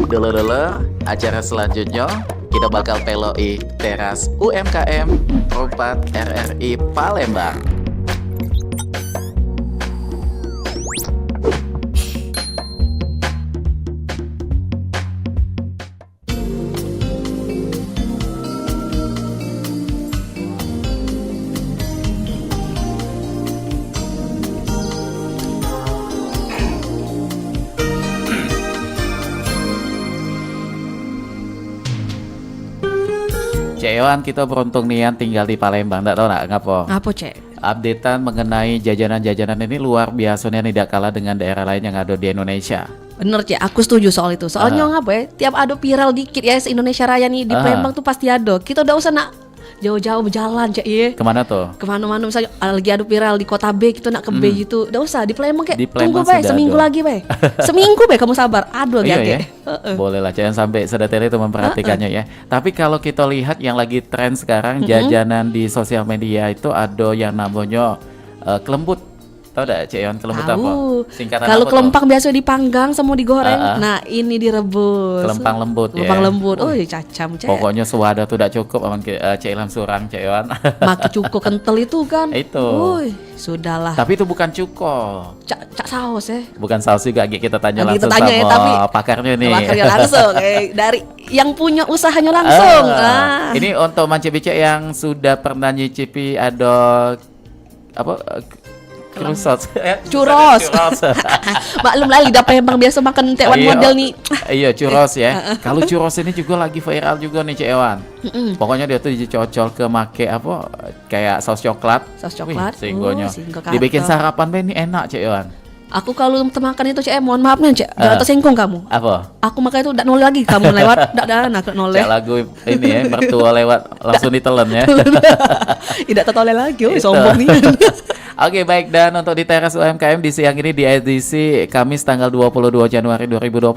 Dulu-dulu, acara selanjutnya kita bakal peloi teras UMKM Perumpat RRI Palembang. Cek Yohan, kita beruntung nian tinggal di Palembang, nggak tahu ngapa. Apa cek? Updatean mengenai jajanan-jajanan ini luar biasanya tidak kalah dengan daerah lain yang ada di Indonesia. Bener cek, aku setuju soal itu. Soalnya ngapa ya? Tiap ada viral dikit ya se-Indonesia Raya nih di Palembang tuh pasti ada. Kita udah usah nak jauh-jauh berjalan cek ya. Kemana tuh? Kemana-mana misalnya lagi ada viral di kota B gitu nak ke B gitu. Udah usah di Palembang kayak Di Palembang tunggu bay sudah seminggu ada. lagi bay. Seminggu bay kamu sabar. Aduh Iya lagi ya, boleh lah jangan sampai sedetail itu memperhatikannya ya. Tapi kalau kita lihat yang lagi tren sekarang jajanan di sosial media itu ada yang namanya kelembut. Tahu gak Cek Yon kelembut apa? Tahu. Singkatan Kalau apa tuh? kelempang biasa dipanggang sama digoreng. Nah ini direbus. Kelempang lembut ya. Kelempang lembut. Oh cacam cek. Pokoknya sewadah tuh udah cukup aman ke Cek Ilham Surang Cek Yon. Maki cuko kental itu kan. Itu. Woi, sudahlah. Tapi itu bukan cuko. Cak saus ya. Bukan saus juga, Gi. Kita tanya Lagi langsung kita tanya sama ya, tapi pakarnya nih. makannya langsung dari yang punya usahanya langsung. Ini untuk mancing-bicek yang sudah pernah nyicipi ada apa? Churros. Churros. Maklum lah lidah Palembang biasa makan tekwan Iya. model nih. Iya churros ya. Kalau churros ini juga lagi viral juga nih Cek Ewan. Pokoknya dia tuh dicocol ke make apa kayak saus coklat. Saus coklat. Singgonya. Singgo Dibikin cakep. sarapan be ini enak Cek Ewan. Aku kalau makan itu cek, mohon maaf nih cek, jangan tersinggung kamu. Apa? Aku makan itu ndak noleh lagi kamu lewat, ndak nak noleh. Kayak lagu ini ya, mertua lewat langsung ditelan ya. Tidak tertoleh lagi, oh Itu. sombong nih. Oke baik, dan untuk di teras UMKM di siang ini di edisi Kamis tanggal 22 Januari 2026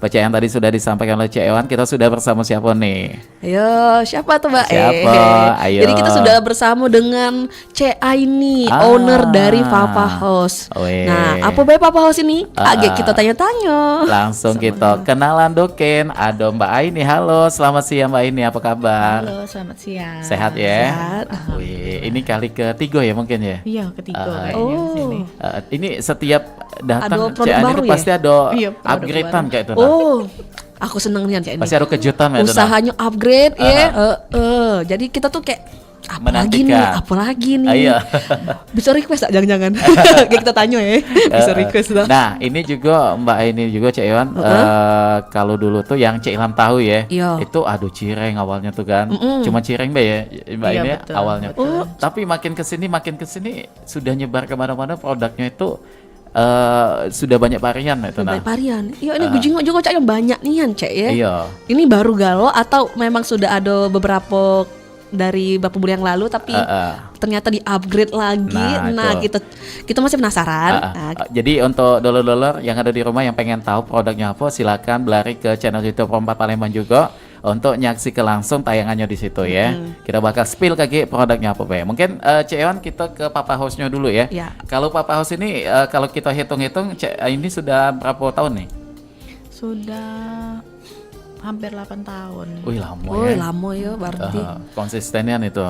Baca yang tadi sudah disampaikan oleh Cek Ewan, kita sudah bersama siapa nih? Ayo, siapa tuh Mbak? Siapa? Ayo. Jadi kita sudah bersama dengan Cek Aini, owner dari Papa House. Weh. Nah, apa baik Papa House ini? Agak kita tanya-tanya. Langsung kita kenalan doken. Ada Mbak Aini. Halo, selamat siang Mbak Aini, apa kabar? Halo, selamat siang. Sehat ya? Sehat. Wih, ini kali ketiga ya mungkin ya? Iya, ketiga kayaknya Oh. di sini. Ini setiap Ada datang produk Cek Ani baru itu ya? pasti ada Iya, produk upgradean baru. kayak itu. Nah. Oh, aku seneng nih Cek ini. Pasti ada kejutan ya itu. Nah. Usahanya upgrade ya. Jadi kita tuh kayak apalagi nih, Menantikan. apalagi nih. Iya. Bisa request tak jangan-jangan? Kayak kita tanya ya. Bisa request lah. Nah, ini juga Mbak ini juga Cek Iwan. Kalau dulu tuh yang Cek Ilham tahu ya, Iya. itu aduh cireng awalnya tuh kan. Cuma cireng Mbak ya, Mbak Iya, ini betul, awalnya. betul. Tapi makin kesini sudah nyebar kemana-mana produknya itu sudah banyak varian itu nah. Baik varian. Iya ini gujing juga cak yang banyak nih Cek ya. Iya. Ini baru galau atau memang sudah ada beberapa dari beberapa bulan yang lalu tapi ternyata di upgrade lagi. Nah, Nah, itu. kita masih penasaran. Nah, Jadi untuk dolar-dolar yang ada di rumah yang pengen tahu produknya apa, silakan berlari ke channel YouTube Perumpat Palembang juga untuk nyaksikan langsung tayangannya di situ ya. Kita bakal spill kaki produknya apa Be. Mungkin Cek Ewan kita ke Papa House-nya dulu ya. Ya. Kalau Papa House ini kalau kita hitung-hitung ini sudah berapa tahun nih? Sudah hampir 8 tahun. Wih lama oh ya. lama ya berarti. Konsistennya itu.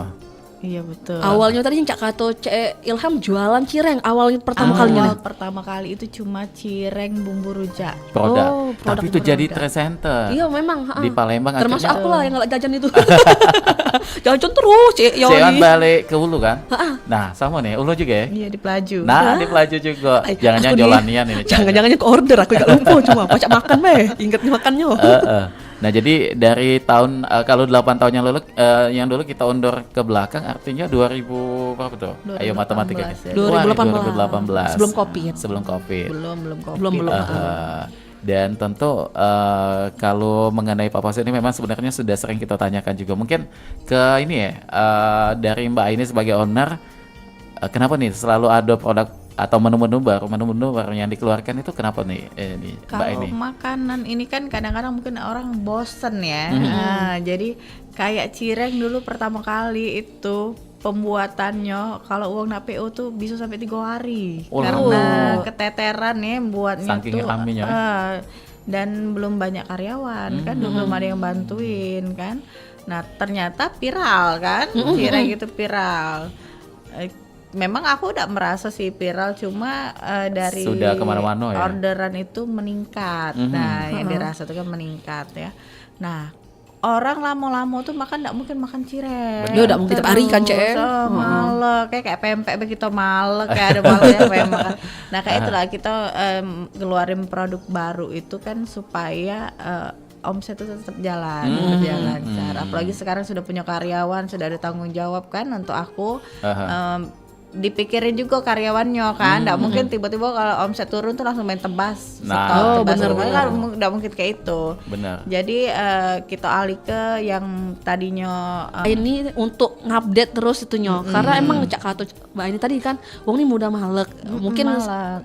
Iya, betul. Awalnya tadi Cak Kato Cek Ilham jualan cireng awalnya pertama kalinya. Awal pertama kali itu cuma cireng bumbu rujak. Produk. produk Tapi itu jadi trend center. Iya memang Di Palembang termasuk akhirnya- aku lah yang nggak jajan itu. Jajan terus Cek Cek Ewan Yoni. balik ke Ulu kan? Nah sama nih, Ulu juga ya? Iya, di Pelaju. Nah, di Pelaju juga. Ay, Jangan-jangan aku nih, jolanian ini. Jangan-jangan ke order aku nggak lupa cuma apa Cak makan be. Ingat makannya. Nah, jadi dari tahun kalau 8 tahun yang dulu kita undur ke belakang artinya 2000 berapa tuh? Ayo 2018 matematika. ya. 2018. Sebelum Covid. Sebelum Covid. Belum kopi. Belum. Dan tentu kalau mengenai Papa House ini memang sebenarnya sudah sering kita tanyakan juga. Mungkin ke ini ya dari Mbak ini sebagai owner, kenapa nih selalu ada produk atau menu-menu baru yang dikeluarkan itu kenapa nih ini Mbak Kalau ini? makanan ini kan kadang-kadang mungkin orang bosen ya. Nah, jadi kayak cireng dulu pertama kali itu pembuatannya kalau uang nak PO tuh bisa sampai 3 hari Oh, karena keteteran ya buatnya Saking tuh raminya. dan belum banyak karyawan kan, belum ada yang bantuin kan. Nah ternyata viral kan, cireng itu viral. Memang aku udah merasa sih viral, cuma dari Sudah kemana-mana ya? orderan itu meningkat. Nah yang dirasa itu kan meningkat ya. Nah orang lama-lama tuh makan nggak mungkin makan cireng. Dia udah mungkin tiap hari kan, Cek. Malek kayak pempek begitu malek, kayak ada malek yang pengen makan. Nah kayak itulah kita ngeluarin produk baru itu kan supaya omset itu tetap jalan, berjalan lancar. Apalagi sekarang sudah punya karyawan, sudah ada tanggung jawab kan untuk aku. Dipikirin juga karyawannya kan, nggak mungkin tiba-tiba kalau omset turun tuh langsung main tebas, stop, tebas kan, nggak mungkin kayak itu. Benar. Jadi kita alih ke yang tadinya Ini untuk ngupdate terus itunya, karena emang Cak Kato Mbak ini tadi kan, wong ini mudah malek,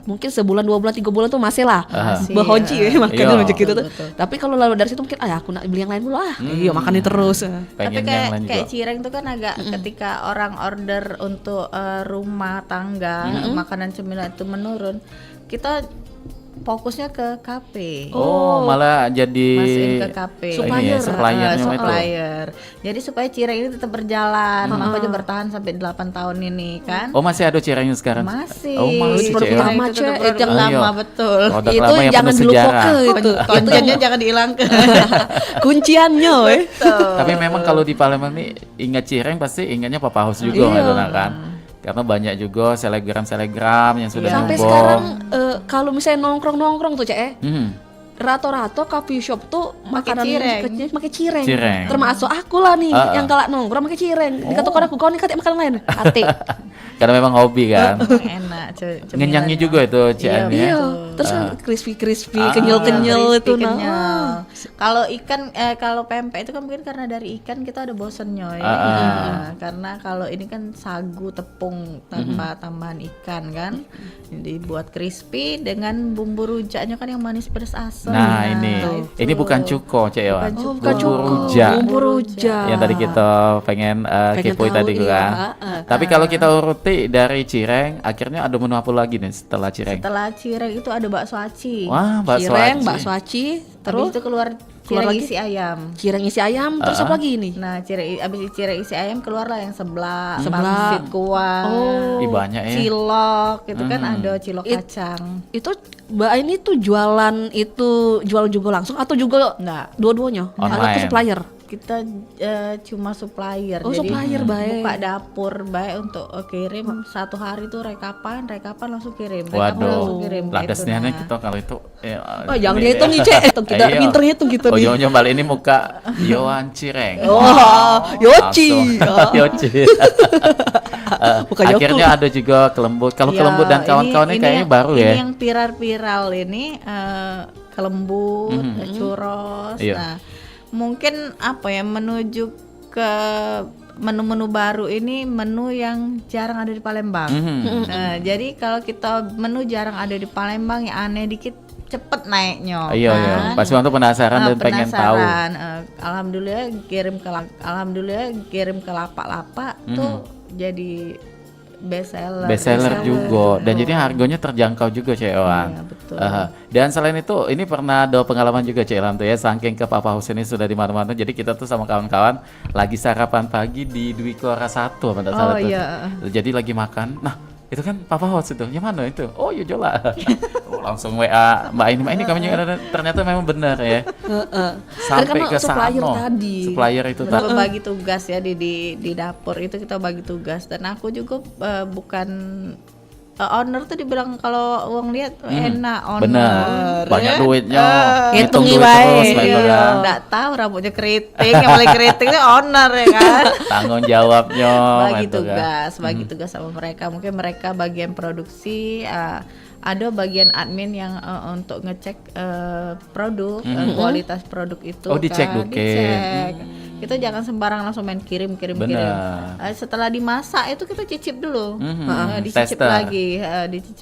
mungkin sebulan 2 bulan 3 bulan tuh masih lah, behoji ya makan aja gitu tuh. Tapi kalau lalu dari situ mungkin aku nak beli yang lain dulu iya makan terus. Tapi kayak cireng tuh kan agak ketika orang order untuk rumah tangga, makanan cemilan itu menurun, kita fokusnya ke kafe. Malah jadi masukin ke kafe. Supplier. Jadi supaya cireng ini tetap berjalan, makanya bertahan sampai 8 tahun ini kan. Masih ada cirengnya sekarang? Masih. Masih Produk lama, yang lama betul. Produk itu lama yang jangan penuh dilupakan sejarah. itu. Kontennya jangan dihilangkan. Kunciannya Tapi memang kalau di Palembang nih ingat cireng pasti ingatnya Papa House juga kan. Karena banyak juga selebgram yang sudah sampai nyoba. sekarang kalau misalnya nongkrong tuh Cek rata-rata coffee shop tuh makanan kecil pakai cireng. Termasuk aku lah nih yang kalau nongkrong pakai cireng. Dikatakan aku kau nih katanya makanan lain. Ate. Karena memang hobi kan. Enak. Ngenyangnya juga itu ciannya. Iya. Terus crispy kenyal itu nah. Kalau ikan kalau pempek itu kan mungkin karena dari ikan kita ada bosennya ya. Karena kalau ini kan sagu tepung tanpa tambahan ikan kan. Dibuat crispy dengan bumbu rujaknya kan yang manis pedas asam. Nah, ini bukan cuko, Cek Ewan. Bukan cuko. Bumbu rujak. Yang tadi kita pengen kepoin tadi kan. Tapi kalau kita uruti dari cireng, akhirnya ada menu apa lagi nih setelah cireng? Setelah cireng itu ada bakso aci. Wah, bakso aci. Terus itu keluar cireng isi ayam. Cireng isi ayam, terus apa lagi ini? Nah, abis cireng isi ayam keluarlah yang sebelah. Pangsit kuah. Banyak ya. Cilok, itu kan ada cilok kacang. Itu Mbak ini tuh jual juga langsung atau juga enggak? Dua-duanya? Atau supplier? Kita cuma supplier, jadi supplier buka dapur baik untuk kirim satu hari tuh rekapan langsung kirim. Waduh, ladasnya kita kalau itu jangan dihitung nih Cek, kita pinter hitung gitu nih. Nyonya balik ini muka Yohan Cireng. Yoci. Akhirnya ada juga kelembut. Kalau kelembut dan kawan-kawannya kayaknya baru ya. Ini yang viral ini kelembut, churros. Nah, mungkin menuju ke menu-menu baru ini, menu yang jarang ada di Palembang. Jadi kalau kita menu jarang ada di Palembang yang aneh dikit cepet naiknya. Iya. Pasti orang tuh penasaran dan pengen tahu. Alhamdulillah kirim ke lapak-lapak tuh jadi best seller juga. Dan jadi harganya terjangkau juga Cek Ewan. Iya, betul. Dan selain itu ini pernah ada pengalaman juga Cek Ewan tuh ya, saking ke Papa House ini sudah di mana-mana. Jadi kita tuh sama kawan-kawan lagi sarapan pagi di Dwi Kelora 1 apa enggak salah tuh. Iya. Jadi lagi makan. Nah, itu kan Papa House itu. Yang mana itu? Oh, ya Jola. Langsung WA Mbak ini kami juga ternyata memang benar ya. Sampai ke sana. Supplier itu tadi. Bagi tugas ya di dapur itu kita bagi tugas, dan aku juga bukan owner tuh dibilang kalau uang lihat enak owner. Bener. Banyak duitnya. Hitung duit terus Enggak tahu rambutnya keriting, yang paling keriting itu owner ya kan. Tanggung jawabnya. Bagi tugas sama mereka. Mungkin mereka bagian produksi, ada bagian admin yang untuk ngecek produk, kualitas produk itu. Dicek kan. dulu. Dicek. Kita jangan sembarang langsung main kirim. Setelah dimasak itu kita cicip dulu, dicicip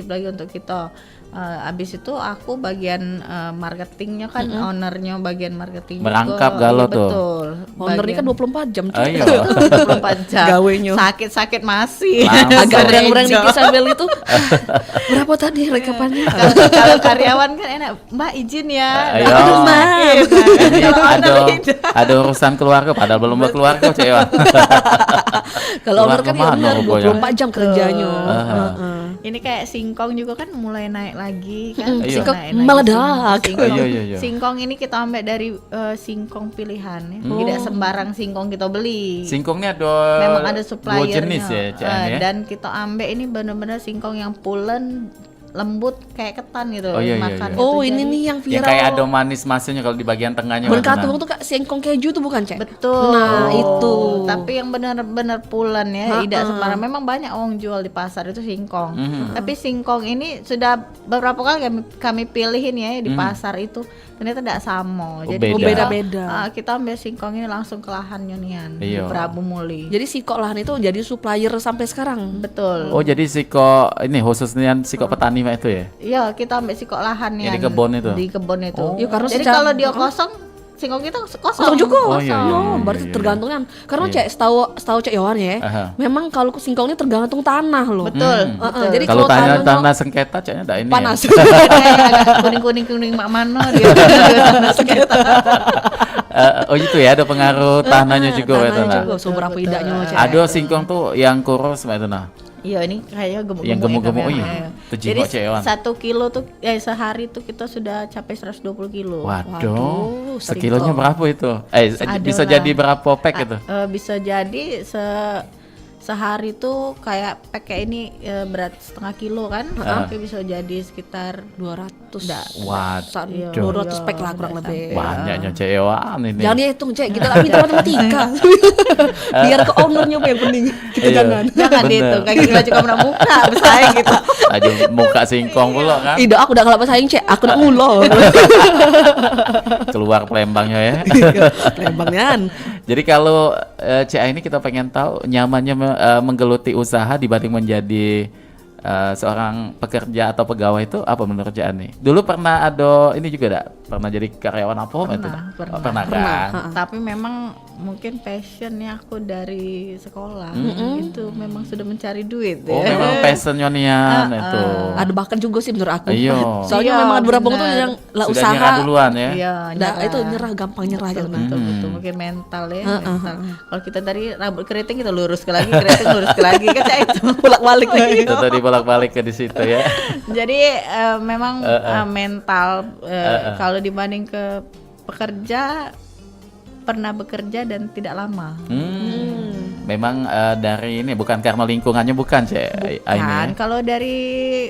lagi untuk kita Abis itu aku bagian marketingnya kan, ownernya bagian marketing Merangkap juga. galau Iya, tuh. betul. Ownernya kan 24 jam. Cek. Ayo. 24 jam. Gawenya. Sakit-sakit masih. Langsung. Agak berang-berang dikit sambil itu. Berapa tadi rekapannya? Kalau karyawan kan enak, Mbak izin ya. Ayo. Aduh, sakit. Ini Kalau owner ada tidak. ada urusan keluarga padahal belum berkeluarga cewek. Kalau owner kan ya Keluarga benar mana 24 jam kerjanya. Ini kayak singkong juga kan mulai naik lagi kan. Iya. Singkong Naik-naik meledak. Singkong. Iya. Singkong ini kita ambil dari singkong pilihan ya. Tidak sembarang singkong kita beli. Singkong ini ada Memang ada dua suppliernya. jenis ya, Cak ya. Dan kita ambil ini benar-benar singkong yang pulen, lembut kayak ketan gitu. Oh, iya. Makan Oh, itu. ini Jadi- nih yang yang viral. kayak ada manis masnya kalau di bagian tengahnya. Berkatung tuh Kak, singkong keju tuh bukan, Cek? Betul. Nah, itu. Tapi yang benar-benar pulen ya, tidak sembarang. Memang banyak orang jual di pasar itu singkong. Tapi singkong ini sudah beberapa kali kami pilihin ya di pasar itu, ternyata tidak sama. Oh, Jadi beda. Beda-beda. kita ambil singkong ini langsung ke lahannya nian di Iya. Prabu Muli. Jadi si Kok Lahan itu jadi supplier sampai sekarang. Betul. Oh, jadi siko ini khususnya siko petani Mbak itu ya? Iya, kita ambil singkong lahan Ya, nian. di kebun itu? Di kebun itu. Ya, karena Jadi secara- kalau dia kosong, singkong kita kosong. Kosong juga. Oh, iya, iya, Oh, iya, berarti iya. tergantungan. Karena Iya. Cek setahu Cek Yohan ya. Aha. Memang kalau singkong ini tergantung tanah loh. Betul. Jadi Kalau tanahnya tanah sengketa caknya ada ini. panas. Kuning-kuning mak mana dia. Ya? Oh itu ya ada pengaruh tanahnya juga ya Tanahnya tanah. juga. So berapa idaknya Cek. Ada singkong tuh yang kurus Mbak itu nah. Iya, ini kayaknya gemuk-gemuk. Yang gemuk-gemuk, ya, iya. Kak, ya. Itu Jadi jiwa cewan. 1 kilo tuh sehari tuh kita sudah capai 120 kilo. Waduh, sering sekilonya kok. berapa itu? Bisa Adalah. jadi berapa pack itu? Bisa jadi sehari tuh kayak pack kayak ini berat setengah kilo kan, tapi bisa jadi sekitar 200. Waduh. 200 pack lah kurang lebih. Banyaknya cewan ini. Jangan dihitung Cek, kita lagi matematika. Biar ke ownernya apa yang penting. Kita Iya. jangan. Jangan Bener. dihitung, kayak kita juga pernah buka bersaing gitu. Aja muka singkong pula kan. Tidak, aku udah ngelap saing Cek, aku udah ngulo. Keluar pelembangnya ya. Lembangan. Jadi kalau CA ini kita pengen tahu nyamannya menggeluti usaha dibanding menjadi seorang pekerja atau pegawai itu apa menurut CA nih? Dulu pernah ada ini juga enggak? Pernah jadi karyawan apa itu? Pernah. Oh, pernah kan? Tapi memang mungkin passionnya aku dari sekolah itu memang sudah mencari duit Oh, ya. memang passionnya nian itu. Ada bakat juga sih menurut aku. Iya. Soalnya Iya, memang ada beberapa tuh benar. yang lah Sudah usaha. nyerah duluan ya. Iya, Nah, itu nyerah gampang nyerah aja. betul, betul. Mungkin mental ya. Mental. Kalau kita dari rambut keriting kita lurus ke lagi, keriting lurus ke lagi kan kayak itu. Bolak-balik lagi. Itu tadi bolak-balik ke di situ ya. Jadi memang mental kalau dibanding ke pekerja, pernah bekerja dan tidak lama. Memang dari ini bukan karena lingkungannya bukan Cek. Kan kalau dari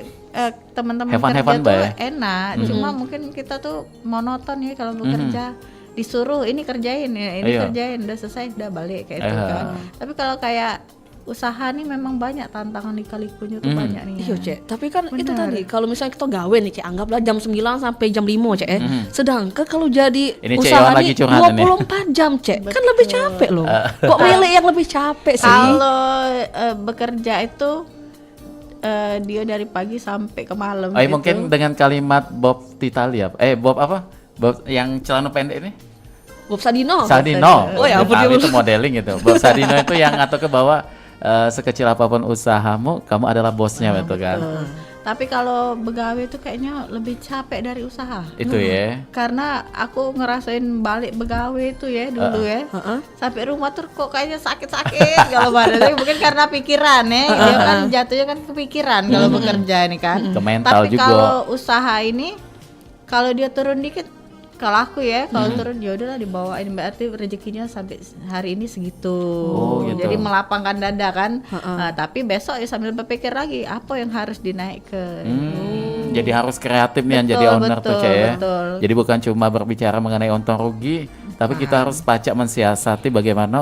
teman-teman Have fun, kerja have fun, tuh Mbak, ya? enak, cuma mungkin kita tuh monoton ya kalau bekerja. Disuruh ini kerjain ya, ini Iya. kerjain, udah selesai udah balik kayak itu kan. Tapi kalau kayak usaha nih memang banyak tantangan lika-likunya tuh banyak nih. Iya Cek, tapi kan itu Benar. tadi kalau misalnya kita gawe nih Cek, anggaplah jam 9 sampai jam 5 Cek. Sedangkan kalau jadi Ini Cek usaha Yohan lagi nih curhat ini. 24 jam Cek, kan lebih capek loh. Kok milih yang lebih capek sih? Kalau bekerja itu dia dari pagi sampai ke malam. Oh, gitu. mungkin dengan kalimat Bob Titalia. Bob apa? Bob yang celana pendek ini? Bob Sadino. Sadino. Oh ya, ampun, Ah, dia itu modeling itu. Bob Sadino itu yang ngatur ke bawah sekecil apapun usahamu, kamu adalah bosnya betul kan? Tapi kalau begawe itu kayaknya lebih capek dari usaha. Itu ya. Karena aku ngerasain balik begawe itu ya dulu ya. Sampai rumah tuh kok kayaknya sakit-sakit kalau badannya mungkin karena pikiran ya. Dia kan jatuhnya kan kepikiran kalau bekerja ini kan. Ke mental Tapi juga. kalau usaha ini kalau dia turun dikit, kalau aku ya kalau turun ya udahlah dibawain, berarti rezekinya sampai hari ini segitu. Oh, gitu. Jadi melapangkan dada kan. Nah, tapi besok ya sambil berpikir lagi apa yang harus dinaikkan. Jadi harus kreatif nih yang Betul, jadi owner tuh betul, Cek ya. betul. Jadi bukan cuma berbicara mengenai untung rugi, tapi kita harus pacak mensiasati bagaimana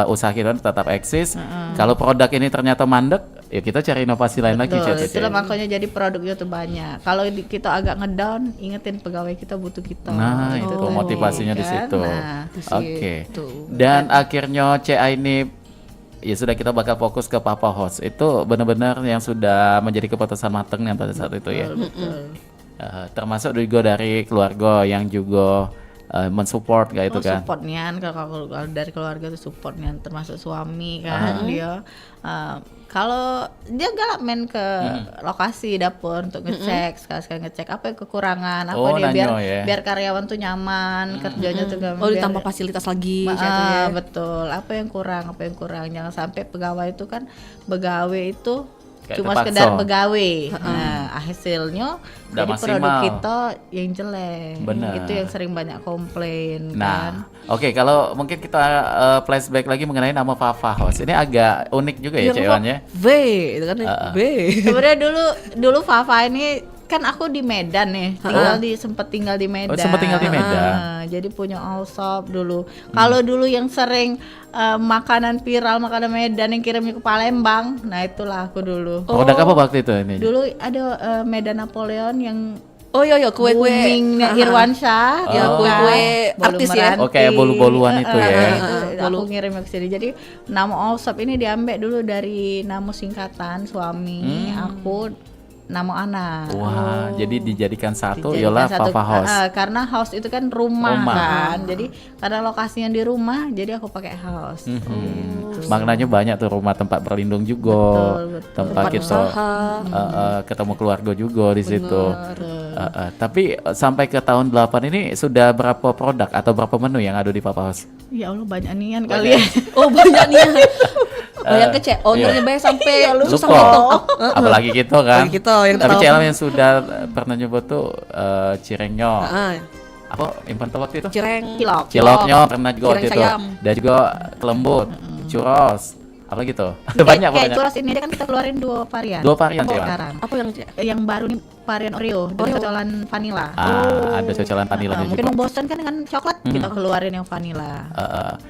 usaha kita tetap eksis. Kalau produk ini ternyata mandek, ya kita cari inovasi lain lagi Betul, Cek. itulah makanya jadi produknya tuh banyak. Kalau kita agak ngedown, ingetin pegawai kita butuh kita. Nah, Gitu itu tadi, motivasinya di kan? situ. Nah, di Oke. situ. Dan akhirnya CA ini ya sudah kita bakal fokus ke Papa House. Itu benar-benar yang sudah menjadi keputusan matang yang pada saat itu ya. Betul. Termasuk juga dari keluarga yang juga mensupport kayak itu kan. Supportnya kalau dari keluarga itu supportnya, termasuk suami kan dia kalau dia galak main ke lokasi dapur untuk ngecek, sekali-sekali ngecek apa yang kekurangan, apa dia biar karyawan tuh nyaman kerjanya tuh gak ditambah fasilitas lagi betul, apa yang kurang, jangan sampai pegawai itu kan begawe itu kayak cuma terpaksa. Sekedar begawe. Nah, hasilnya jadi maksimal. Produk kita yang jelek. Bener. Itu yang sering banyak komplain. Nah, oke, kalau mungkin kita flashback lagi mengenai nama Papa House. Ini agak unik juga ya cewannya. V, itu kan V. Sebenarnya dulu Fafa ini kan aku di Medan nih, sempat tinggal di Medan. Sempat tinggal di Medan. Jadi punya all shop dulu. Kalau dulu yang sering makanan viral, makanan Medan yang kirimnya ke Palembang, nah itulah aku dulu. Produk apa waktu itu ini? Dulu ada Medan Napoleon yang kue-kue Irwansyah, kue-kue artis ya. Kayak bolu-boluan itu ya. Aku ngirim ke sini. Jadi nama all shop ini diambil dulu dari nama singkatan suami, aku, nama anak. Wah, jadi dijadikan satu ialah Papa House. Karena house itu kan rumah kan. Jadi karena lokasinya di rumah, jadi aku pakai house. Maknanya banyak tuh, rumah tempat berlindung juga, betul. Tempat kita ketemu keluarga juga di situ. Tapi sampai ke tahun 8 ini sudah berapa produk atau berapa menu yang ada di Papa House? Ya Allah, banyak nian kali ya. Banyak nian. Bayang kecek, ownernya bayang sampai susah ngomong. Apalagi gitu kan. Tapi tahu. Cela yang sudah pernah nyoba tuh cirengnya. Apa impan waktu itu? Ciloknya pernah juga waktu itu. Dan juga kelembut, churros. Apa gitu? Banyak. Churros ini kan kita keluarin 2 varian. 2 varian sekarang. Apa yang baru nih, varian Oreo dan cocolan vanilla. Ada cocolan vanilla juga. Mungkin bosan kan dengan coklat, kita keluarin yang vanilla.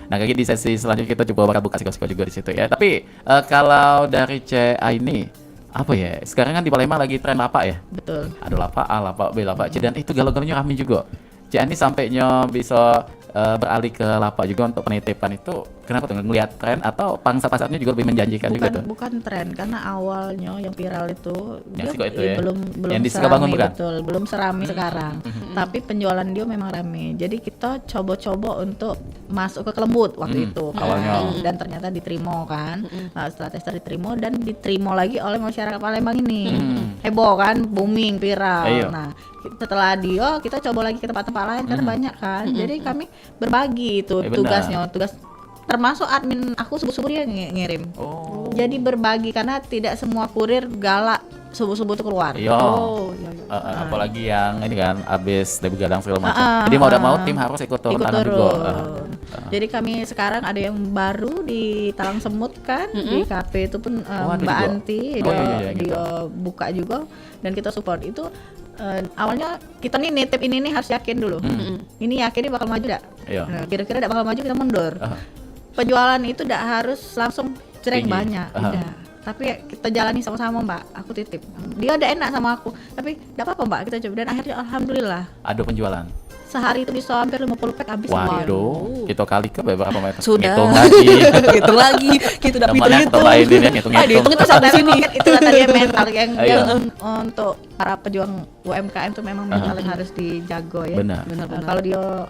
Nah, kayak di sesi selanjutnya kita coba bakal buka siko-siko juga di situ ya. Tapi kalau dari CA ini apa ya? Sekarang kan di Palembang lagi tren lapak ya? Betul. Ada lapak A, lapak B, lapak C, dan itu galau-galaunya ramai juga. CA ini sampainya bisa beralih ke lapak juga untuk penitipan itu. Kenapa tuh, ngelihat tren atau pangsa pasarnya juga lebih menjanjikan juga tuh? Bukan tren, karena awalnya yang viral itu yang dia itu ya? belum yang serami, betul, belum serami sekarang. Tapi penjualan dia memang rame. Jadi kita coba-coba untuk masuk ke kelembut waktu itu awalnya, dan ternyata diterima kan. Nah, setelah tester diterima dan diterima lagi oleh masyarakat Palembang ini. Heboh kan, booming, viral. Nah, setelah dia kita coba lagi ke tempat-tempat lain karena banyak kan. Jadi kami berbagi itu tugasnya, termasuk admin aku subuh-subuh dia ngirim. Jadi berbagi karena tidak semua kurir galak subuh-subuh itu keluar. Apalagi yang ini kan habis dari begadang segala macam. Jadi mau tidak mau tim harus ikut turun juga. Jadi kami sekarang ada yang baru di Talang Semut kan, di kafe itu pun Mbak Anti dia buka juga dan kita support itu. Awalnya kita nih nitip ini nih harus yakin dulu. Ini yakin ini bakal maju enggak? Nah, kira-kira enggak bakal maju kita mundur. Penjualan itu enggak harus langsung cereng banyak, tidak. Tapi kita jalani sama-sama, Mbak. Aku titip. Dia udah enak sama aku. Tapi enggak apa-apa, Mbak. Kita coba dan akhirnya alhamdulillah ada penjualan. Sehari itu bisa hampir 50 pack habis. Waduh, kita kali ke berapa meter? Sudah. Hitung lagi. Kita udah hitung. Hitung itu sampai sini. Itu tadi mental yang untuk para pejuang UMKM itu memang mental yang harus dijago ya. Benar. Kalau dia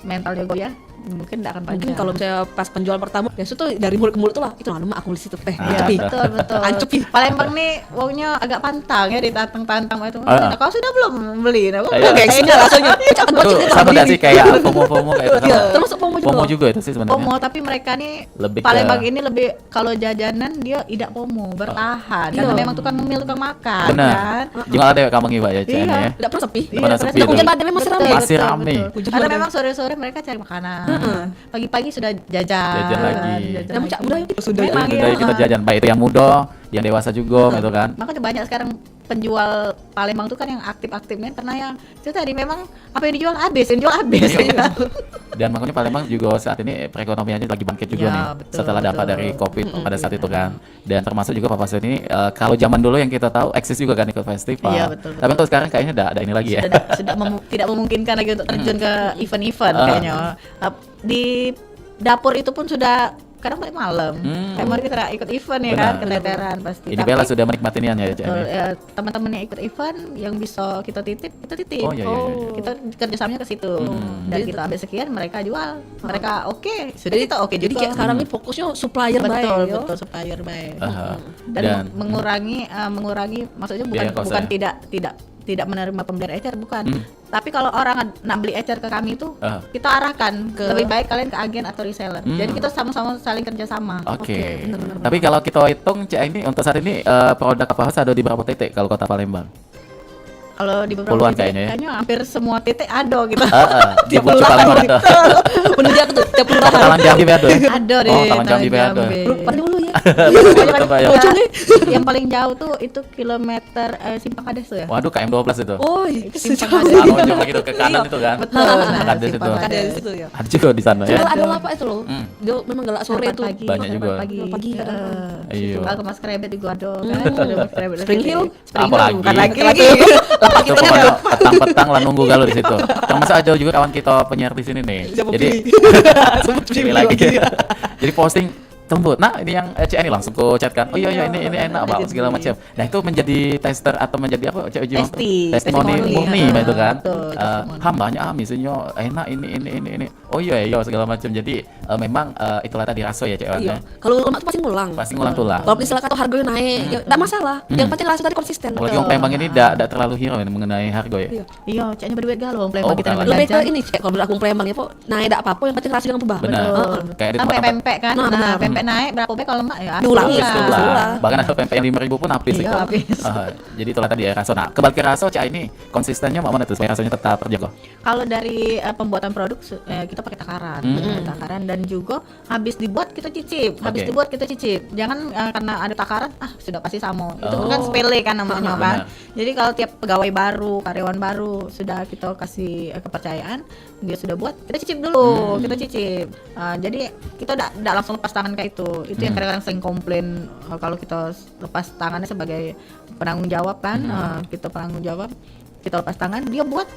mentalnya goyah, mungkin tidak akan panjang. Mungkin kalau misalnya pas penjual pertama biasa tuh dari mulut ke mulut tuh lah, itu lama aku beli situ teh. Betul. Ancupi. Palembang nih wongnya agak pantang ya, ditantang-tantang itu. Kau sudah belum beli? Nah, gengsinya rasanya. Sama gak sih kayak FOMO kayak itu? Termasuk FOMO juga itu sih sebenarnya. FOMO, tapi mereka nih lebih Palembang ini lebih kalau jajanan dia tidak FOMO, bertahan. Karena memang tukang ngemil, tukang makan. Benar. Jangan ada kamu ngiba ya Cen ya. Tidak pernah sepi. Mungkin memang masih ramai. Karena memang sore-sore mereka cari makanan. Pagi-pagi sudah jajan lagi. Yang cak muda itu sudah kita jajan, baik itu yang muda, yang dewasa juga gitu kan. Makanya banyak sekarang penjual Palembang tuh kan yang aktif-aktifnya karena yang itu tadi memang apa yang dijual habis. Dan makanya Palembang juga saat ini perekonomiannya lagi bangkit juga nih, setelah dapat dari Covid pada saat itu kan. Dan termasuk juga Papa House ini kalau zaman dulu yang kita tahu eksis juga kan ikut festival. Betul. Tapi untuk sekarang kayaknya ada ini lagi ya. Sudah tidak memungkinkan lagi untuk terjun ke event-event kayaknya. Di dapur itu pun sudah kadang balik malam. Kayak kemarin kita ikut event ya kan, keteteran pasti. Ini Bella sudah menikmati niannya ya, Cak. Teman-teman yang ikut event yang bisa kita titip, kita titip. Oh, iya. Kita kerjasamanya ke situ. Dan kita ambil sekian, mereka jual. Mereka oke, sudah kita oke Jadi juga. kayak sekarang ini fokusnya supplier baik. Betul, supplier baik. Dan mengurangi maksudnya bukan tidak menerima pembelian ecer, bukan. Tapi kalau orang nak beli ecer ke kami itu kita arahkan ke lebih baik kalian ke agen atau reseller. Jadi kita sama-sama saling kerjasama. Oke. Tapi kalau kita hitung Cak, ini untuk saat ini produk Papa House ada di berapa titik kalau Kota Palembang? Kalau di beberapa Puluhan titik, kayaknya ya? hampir semua titik ada gitu. Di Bucu Palembang ada. Menuju aku tuh tiap kelurahan. Talang Jambi ada. Ada deh. Oh, Talang Jambi ada. Paling dulu ya. Yang paling jauh tuh itu kilometer Simpang Kades tuh ya. Waduh, KM12 itu. Oh, Simpang Ah, Kades. ujung lagi tuh ke kanan itu kan. Betul. Simpang Kades itu. ada di situ ya. Ada juga di sana ya. Cuma ada apa itu loh. Dia memang galak sore tuh. Banyak juga. Pagi. Iya. Kalau ke Mas Krebet juga ada kan. Spring Hill. Apalagi. Bukan lagi. Itu pokoknya petang-petang lah nunggu galau di situ. Termasuk ada juga kawan kita penyiar di sini nih. Jadi pilih lagi. Jadi posting lembut. Nah, ini yang CN langsung ku chat kan. Oh iya ini enak banget segala macam. Nah, itu menjadi tester atau menjadi apa? Testimoni murni itu kan. Hambanya misalnya enak ini. Oh iya segala macam. Jadi memang itulah tadi raso ya Cak. Iya. Kalau lemak tuh pasti ngulang. Pasti ngulang tuh lah. Kalau misalnya kata harganya naik, ya enggak masalah. Yang penting rasa tadi konsisten. Apalagi yang Palembang ini enggak terlalu hero ini mengenai harga ya. Iya, Caknya berduit galau Palembang kita bukan. Lebih ke ini Cak, kalau aku Palembang ya, naik enggak apa-apa, yang penting rasa jangan berubah. Benar. Kayak di Sampai tempat pempek kan. Nah, pempek naik berapa be kalau enggak ya Diulangi. Bahkan ada pempek yang 5.000 pun habis Iya, itu. habis. Jadi itulah tadi ya raso. Nah, kebalik ke raso Cak ini konsistennya mana tuh supaya rasanya tetap terjaga? Kalau dari pembuatan produk kita pakai takaran dan juga habis dibuat kita cicip. Jangan karena ada takaran sudah pasti sama. Itu kan sepele kan namanya kan. Jadi kalau tiap pegawai baru, karyawan baru sudah kita kasih kepercayaan, dia sudah buat, kita cicip dulu, jadi kita tidak langsung lepas tangan kayak itu yang kadang-kadang sering komplain kalau kita lepas tangannya sebagai penanggung jawab kan. Kita penanggung jawab, kita lepas tangan, dia buat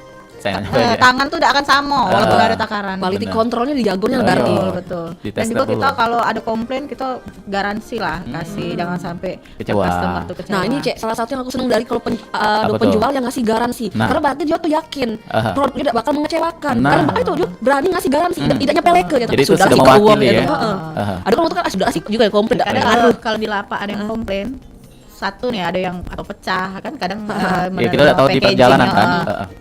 tangan tuh tidak akan sama walaupun ada takaran. Quality controlnya dijagonya berarti. Betul. Dan juga kita kalau ada komplain kita garansi lah kasih, jangan sampai kecewa. Customer tuh kecewa. Nah ini Cek, salah satu yang aku seneng dari kalau penjual yang ngasih garansi. Karena berarti dia tuh yakin produknya tidak bakal mengecewakan. Karena makanya itu dia berani ngasih garansi, tidak nyepeleke gitu. Jadi itu sudah mewakili ya. Ada kalau kan sudah asik juga yang komplain. Kalau di lapak ada yang komplain satu nih, ada yang atau pecah kan kadang ya kita udah tahu di perjalanan kan.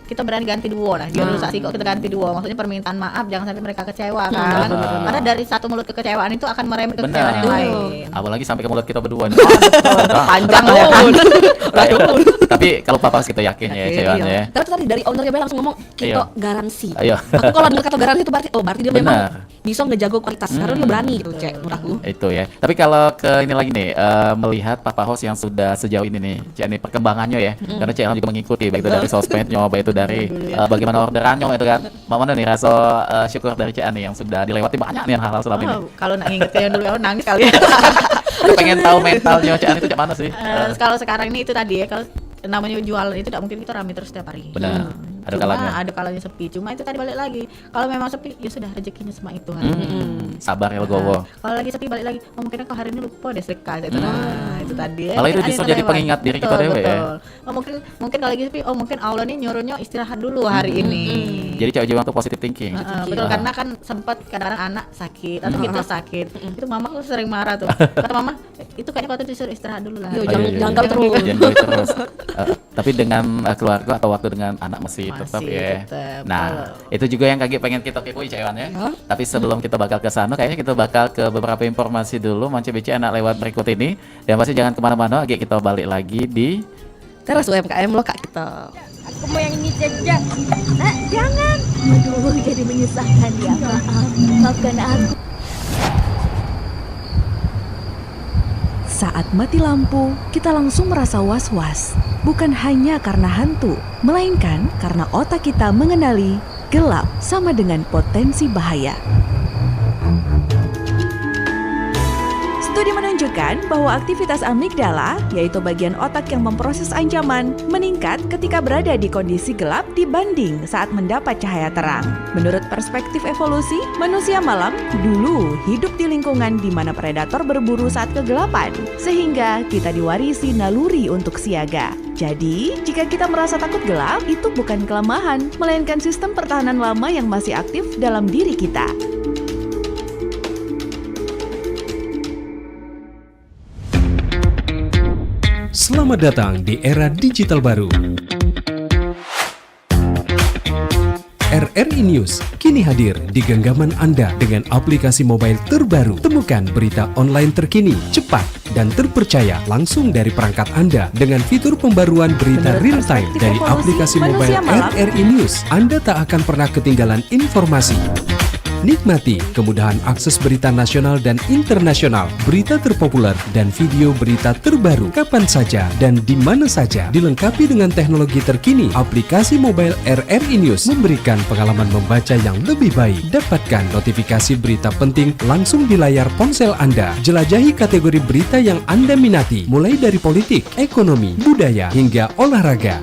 Kita berani ganti dua lah, dia rusak sih kok kita ganti dua, maksudnya permintaan maaf jangan sampai mereka kecewa kan. Karena dari satu mulut kekecewaan itu akan merembet ke kekecewaan yang lain. Apalagi sampai ke mulut kita berdua nih. Panjang ya kan. Tapi kalau Papa kita yakin ya ceweknya ya. Karena tadi dari ownernya Bella langsung ngomong kita garansi. Ayo. Aku kalau dengar kata garansi itu berarti dia memang bisa ngejago kualitas. Karena dia berani gitu Cek menurut aku. Itu ya. Tapi kalau ke ini lagi nih, melihat Papa House yang sudah sejauh ini nih, Cik, ini perkembangannya ya. Karena Cik juga mengikuti baik itu dari sosmednya, baik itu dari bagaimana orderannya itu kan. Mana nih rasa syukur dari Cik Ani yang sudah dilewati banyak nih hal-hal selama ini. Kalau nak inget yang dulu nangis kali ya. Aku pengen tahu mentalnya Cik Ani itu Cik mana sih? Kalau sekarang ini itu tadi ya, kalau namanya jualan itu tidak mungkin kita ramai terus setiap hari. Benar. Ada kalanya. Ada kalanya sepi. Cuma itu tadi balik lagi. Kalau memang sepi, ya sudah rezekinya semua itu kan. Sabar ya legowo. Kalau lagi sepi balik lagi, mungkin kau hari ini lupa deh sedekah itu. Nah, itu tadi ya. Malah itu bisa jadi pengingat diri kita dewe ya. Mungkin kalau lagi sepi, mungkin Allah nih nyuruhnya istirahat dulu hari ini. Jadi cewek-cewek tuh positive thinking. Betul, karena kan sempat kadang-kadang anak sakit atau kita sakit. Itu mama tuh sering marah tuh. Kata mama, itu kayaknya kau tuh disuruh istirahat dulu lah. Jangan kali terus. Jangan kali terus. Tapi dengan keluarga atau waktu dengan anak masih tetap ya. Nah, itu juga yang kaki pengen kita kepoin Cewan ya. Tapi sebelum kita bakal ke sana, kayaknya kita bakal ke beberapa informasi dulu. Mance BC anak lewat berikut ini. Dan pasti jangan kemana-mana, lagi kita balik lagi di Teras UMKM lo Kak kita. Aku mau yang ini saja. Jangan. Aduh, jadi menyusahkan ya. Maafkan aku. Saat mati lampu, kita langsung merasa was-was. Bukan hanya karena hantu, melainkan karena otak kita mengenali gelap sama dengan potensi bahaya. Studi menunjukkan bahwa aktivitas amigdala, yaitu bagian otak yang memproses ancaman, meningkat ketika berada di kondisi gelap dibanding saat mendapat cahaya terang. Menurut perspektif evolusi, manusia malam dulu hidup di lingkungan di mana predator berburu saat kegelapan, sehingga kita diwarisi naluri untuk siaga. Jadi, jika kita merasa takut gelap, itu bukan kelemahan, melainkan sistem pertahanan lama yang masih aktif dalam diri kita. Selamat datang di era digital baru. RRI News kini hadir di genggaman Anda dengan aplikasi mobile terbaru. Temukan berita online terkini, cepat, dan terpercaya langsung dari perangkat Anda dengan fitur pembaruan berita real time dari aplikasi mobile RRI News. Anda tak akan pernah ketinggalan informasi. Nikmati kemudahan akses berita nasional dan internasional, berita terpopuler, dan video berita terbaru kapan saja dan di mana saja. Dilengkapi dengan teknologi terkini, aplikasi mobile RRI News memberikan pengalaman membaca yang lebih baik. Dapatkan notifikasi berita penting langsung di layar ponsel Anda. Jelajahi kategori berita yang Anda minati, mulai dari politik, ekonomi, budaya, hingga olahraga.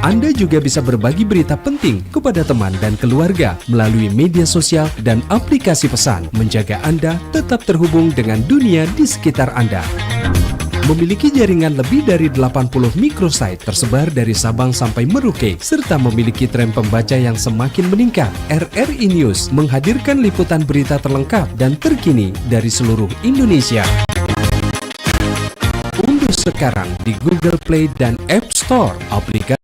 Anda juga bisa berbagi berita penting kepada teman dan keluarga melalui media sosial dan aplikasi pesan, menjaga Anda tetap terhubung dengan dunia di sekitar Anda. Memiliki jaringan lebih dari 80 microsite tersebar dari Sabang sampai Merauke, serta memiliki tren pembaca yang semakin meningkat. RRI News menghadirkan liputan berita terlengkap dan terkini dari seluruh Indonesia. Unduh sekarang di Google Play dan App Store aplikasi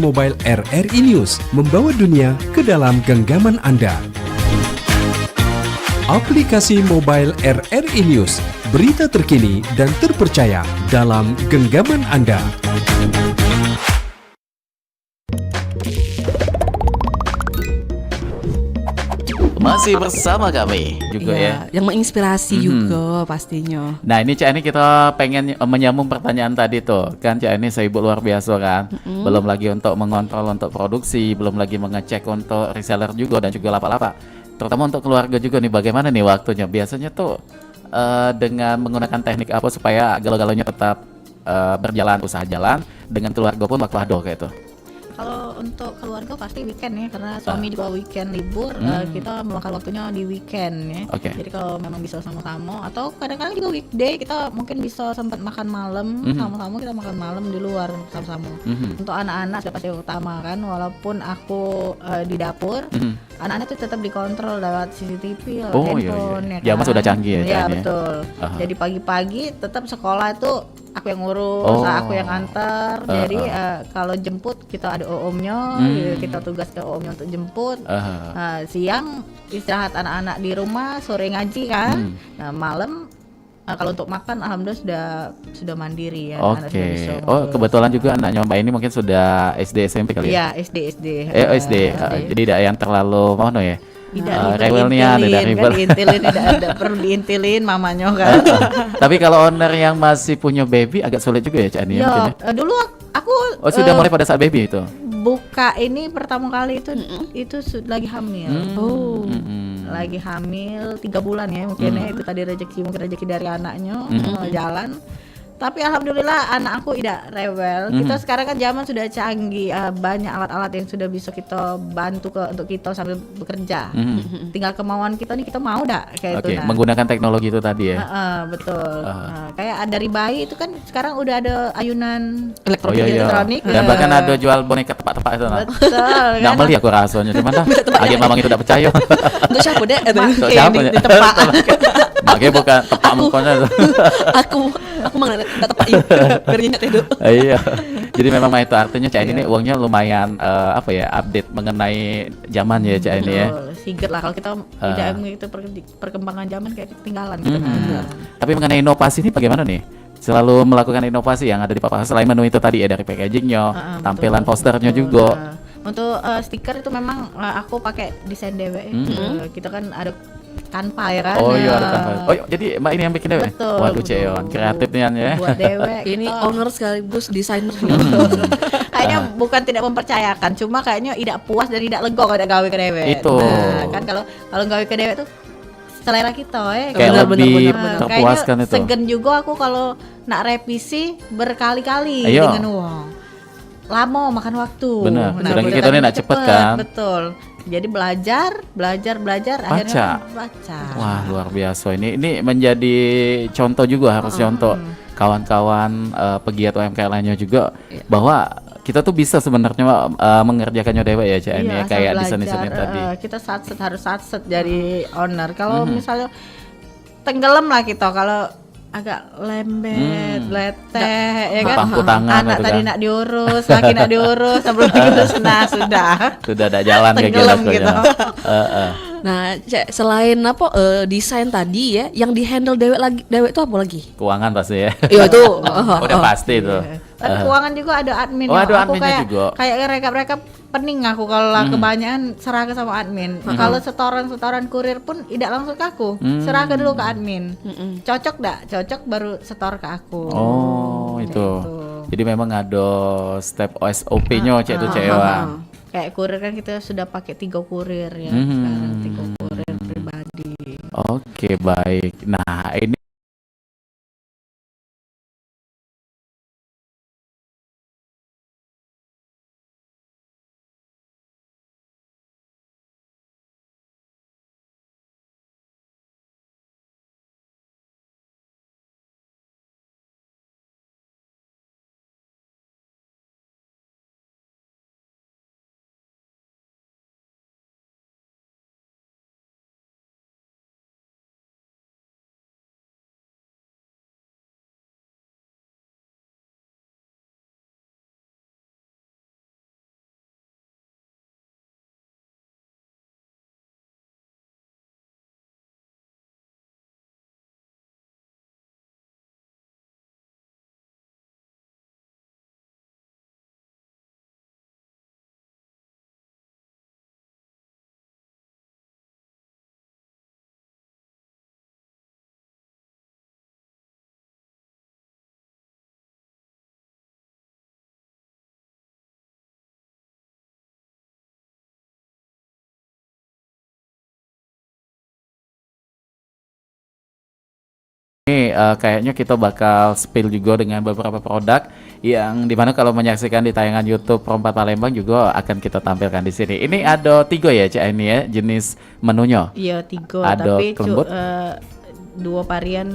mobile RRI News membawa dunia ke dalam genggaman Anda. Aplikasi mobile RRI News, berita terkini dan terpercaya dalam genggaman Anda. Masih bersama kami juga ya. Yang menginspirasi juga pastinya. Nah ini Cak Eni kita pengen menyambung pertanyaan tadi tuh. Kan Cak Eni sibuk luar biasa kan. Belum lagi untuk mengontrol untuk produksi, belum lagi mengecek untuk reseller juga dan juga lapak-lapak. Terutama untuk keluarga juga nih, bagaimana nih waktunya? Biasanya tuh dengan menggunakan teknik apa supaya galau-galaunya tetap berjalan, usaha jalan, dengan keluarga pun waktu kayak itu. Kalau untuk keluarga pasti weekend ya, karena suami juga weekend libur, kita meluangkan waktunya di weekend ya. Jadi kalau memang bisa sama-sama, atau kadang-kadang juga weekday kita mungkin bisa sempat makan malam sama-sama, kita makan malam di luar sama-sama. Untuk anak-anak sudah pasti utama kan, walaupun aku di dapur, anak-anak itu tetap dikontrol lewat CCTV, lewat handphone. Ya kan? Sudah canggih ya. Ya betul. Jadi pagi-pagi tetap sekolah itu aku yang ngurus, aku yang antar. Jadi kalau jemput kita ada omnya, kita tugas ke omnya untuk jemput. Siang istirahat anak-anak di rumah, sore ngaji kan. Nah malam kalau untuk makan alhamdulillah sudah mandiri ya. Oke. Kebetulan juga anaknya Mbak ini mungkin sudah SD SMP kali ya? Iya SD. SD. Jadi tidak yang terlalu ya. Rewelnya ada diintilin, tidak perlu diintilin mamanya kan. Tapi kalau owner yang masih punya baby agak sulit juga ya Cak Ani? Ya, dulu aku sudah mulai pada saat baby itu? Buka ini pertama kali itu lagi hamil. Lagi hamil 3 bulan ya mungkin ya, itu tadi rezeki dari anaknya jalan. Tapi alhamdulillah anak aku tidak rewel. Kita sekarang kan zaman sudah canggih, banyak alat-alat yang sudah bisa kita bantu untuk kita sambil bekerja. Tinggal kemauan kita nih, kita mau dak kayak itu. Menggunakan teknologi itu tadi ya. Betul. Kayak dari bayi itu kan sekarang udah ada ayunan elektronik. Dan bahkan ada jual boneka tepak-tepak itu. Betul. Nggak beli aku rasanya, cuman aja mamang itu tidak percaya. Untuk siapa deh? Untuk siapa ya? Ditepak. Makanya bukan tepak mukanya tuh. Aku mah enggak tepak yuk. Biar nyenyak itu. Iya. Jadi memang itu artinya Cak ini uangnya lumayan update mengenai zaman ya Cak ini ya. Siget lah kalau kita tidak mengikuti perkembangan zaman kayak ketinggalan gitu kan. Tapi mengenai inovasi ini bagaimana nih? Selalu melakukan inovasi yang ada di Papa selain menu itu tadi ya, dari packagingnya, tampilan posternya juga. Untuk stiker itu memang aku pakai desain dewe. Kita kan ada Canva ya kan. Ada Canva. Jadi Mbak ini yang bikin dewe? Betul. Waduh Ceon, kreatif nih ya. Buat dewe. Ini owner sekaligus desainer. Kayaknya bukan tidak mempercayakan, cuma kayaknya tidak puas dan tidak lega kalau tidak gawe ke dewe. Itu. Kan kalau gawe ke dewe tuh selera kita kayak lebih terpuaskan itu. Segen juga aku kalau nak revisi berkali-kali dengan uang. Lama makan waktu. Benar. Sedangkan kita ini nak cepet kan. Betul. Jadi belajar, akhirnya baca. Wah, luar biasa. Ini menjadi contoh juga, harus contoh kawan-kawan pegiat UMKM lainnya juga bahwa kita tuh bisa sebenarnya mengerjakannya dewa ya Cak ini kayak desain-desain tadi. Kita harus satset jadi owner. Kalau misalnya tenggelam lah kita, kalau agak lembet, leteh, ya kan? Anak tadi nak diurus, laki nak diurus, sebelum diurus, sudah ada jalan kayak gitu. Nah, selain desain tadi ya, yang dihandle dewek itu apa lagi? Keuangan pasti ya. Iya itu. Udah pasti itu. Keuangan juga ada admin. Ada aku adminnya juga. Kayak rekap pening aku kalau kebanyakan serah ke sama admin. Kalau setoran kurir pun tidak langsung ke aku, serah ke dulu ke admin. Cocok enggak? Cocok baru setor ke aku. Itu. Jadi memang ada step SOP-nya Cak itu Cewan. Kayak kurir kan kita sudah pakai 3 kurir ya. Sekarang 3 kurir pribadi. Oke, baik. Nah, ini kayaknya kita bakal spill juga dengan beberapa produk yang dimana kalau menyaksikan di tayangan YouTube Perompak Palembang juga akan kita tampilkan di sini. Ini ada 3 ya Cak ini ya jenis menunya. Iya 3 Ada tapi kelembut. 2 varian.